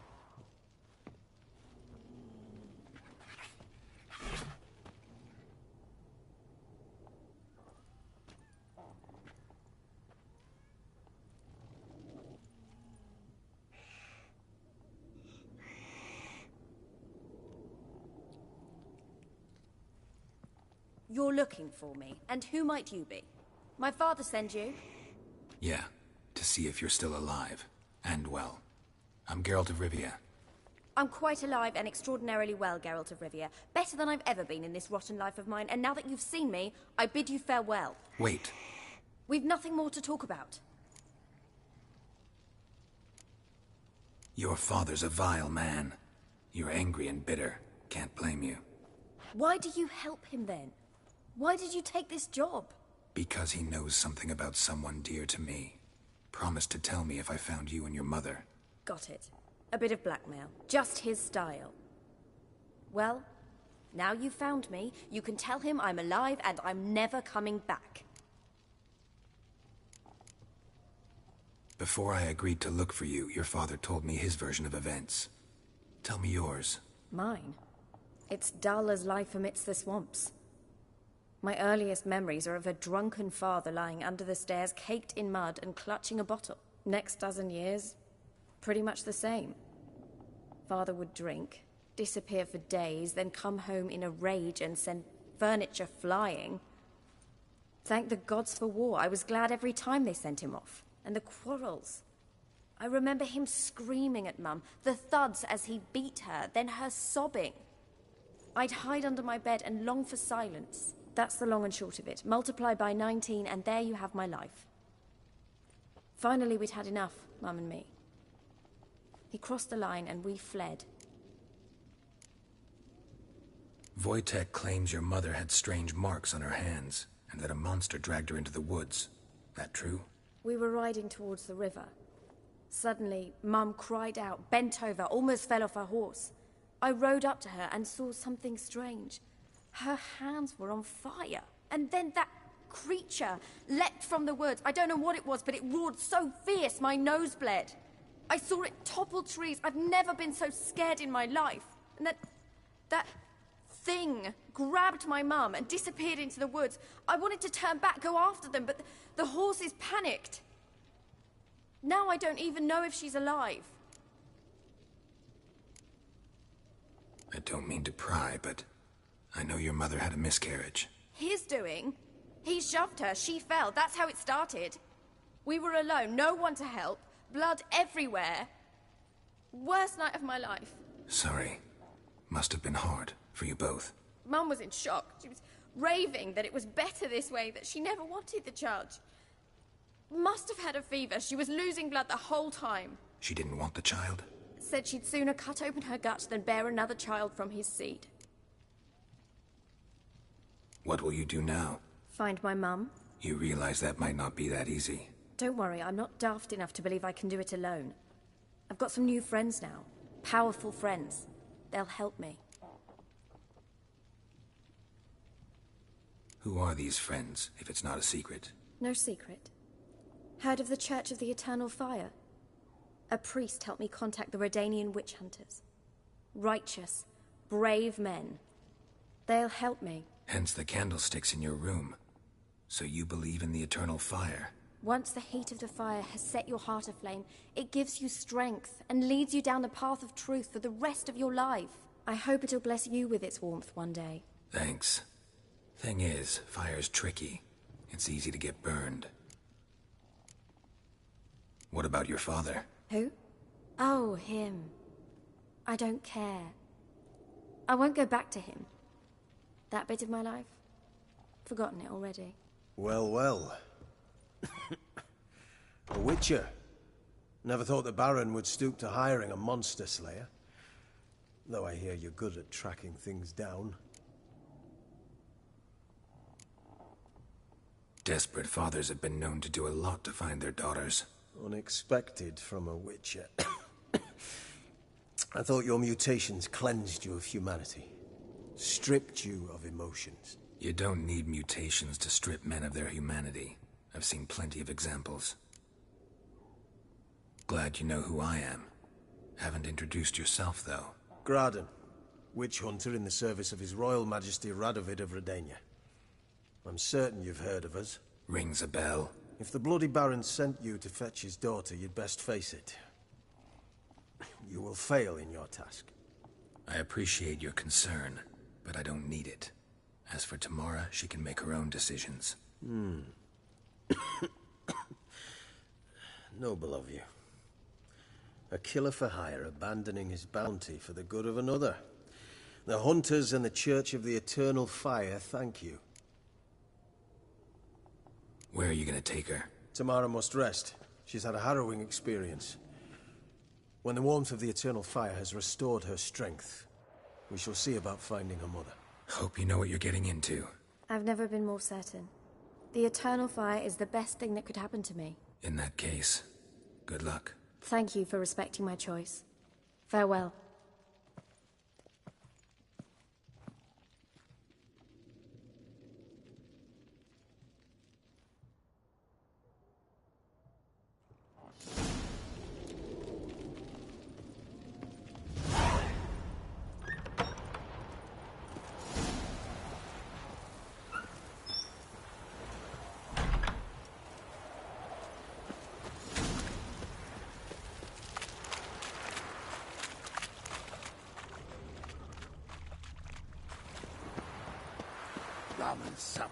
You're looking for me, and who might you be? My father sent you? Yeah, to see if you're still alive. And well. I'm Geralt of Rivia. I'm quite alive and extraordinarily well, Geralt of Rivia. Better than I've ever been in this rotten life of mine, and now that you've seen me, I bid you farewell. Wait. We've nothing more to talk about. Your father's a vile man. You're angry and bitter. Can't blame you. Why do you help him then? Why did you take this job? Because he knows something about someone dear to me. Promised to tell me if I found you and your mother. Got it. A bit of blackmail. Just his style. Well, now you've found me, you can tell him I'm alive and I'm never coming back. Before I agreed to look for you, your father told me his version of events. Tell me yours. Mine? It's dull as life amidst the swamps. My earliest memories are of a drunken father lying under the stairs, caked in mud and clutching a bottle. Next dozen years, pretty much the same. Father would drink, disappear for days, then come home in a rage and send furniture flying. Thank the gods for war. I was glad every time they sent him off. And the quarrels. I remember him screaming at Mum, the thuds as he beat her, then her sobbing. I'd hide under my bed and long for silence. That's the long and short of it. Multiply by 19 and there you have my life. Finally, we'd had enough, Mum and me. He crossed the line and we fled. Wojtek claims your mother had strange marks on her hands, and that a monster dragged her into the woods. That true? We were riding towards the river. Suddenly, Mum cried out, bent over, almost fell off her horse. I rode up to her and saw something strange. Her hands were on fire. And then that creature leapt from the woods. I don't know what it was, but it roared so fierce my nose bled. I saw it topple trees. I've never been so scared in my life. And that thing grabbed my mum and disappeared into the woods. I wanted to turn back, go after them, but the horses panicked. Now I don't even know if she's alive. I don't mean to pry, but I know your mother had a miscarriage. His doing? He shoved her, she fell. That's how it started. We were alone, no one to help. Blood everywhere. Worst night of my life. Sorry. Must have been hard for you both. Mum was in shock. She was raving that it was better this way, that she never wanted the child. Must have had a fever. She was losing blood the whole time. She didn't want the child? Said she'd sooner cut open her gut than bear another child from his seed. What will you do now? Find my mum. You realize that might not be that easy. Don't worry, I'm not daft enough to believe I can do it alone. I've got some new friends now. Powerful friends. They'll help me. Who are these friends, if it's not a secret? No secret. Heard of the Church of the Eternal Fire? A priest helped me contact the Redanian witch hunters. Righteous, brave men. They'll help me. Hence the candlesticks in your room. So you believe in the eternal fire? Once the heat of the fire has set your heart aflame, it gives you strength and leads you down the path of truth for the rest of your life. I hope it'll bless you with its warmth one day. Thanks. Thing is, fire's tricky. It's easy to get burned. What about your father? Who? Oh, him. I don't care. I won't go back to him. That bit of my life? Forgotten it already. Well, well. A witcher. Never thought the Baron would stoop to hiring a monster slayer. Though I hear you're good at tracking things down. Desperate fathers have been known to do a lot to find their daughters. Unexpected from a witcher. I thought your mutations cleansed you of humanity. Stripped you of emotions. You don't need mutations to strip men of their humanity. I've seen plenty of examples. Glad you know who I am. Haven't introduced yourself, though. Graden, witch hunter in the service of His Royal Majesty Radovid of Redania. I'm certain you've heard of us. Rings a bell. If the Bloody Baron sent you to fetch his daughter, you'd best face it. You will fail in your task. I appreciate your concern, but I don't need it. As for Tamara, she can make her own decisions. Noble of you. A killer for hire abandoning his bounty for the good of another. The Hunters and the Church of the Eternal Fire thank you. Where are you gonna take her? Tamara must rest. She's had a harrowing experience. When the warmth of the Eternal Fire has restored her strength, we shall see about finding her mother. Hope you know what you're getting into. I've never been more certain. The Eternal Fire is the best thing that could happen to me. In that case, good luck. Thank you for respecting my choice. Farewell. Rum and supper,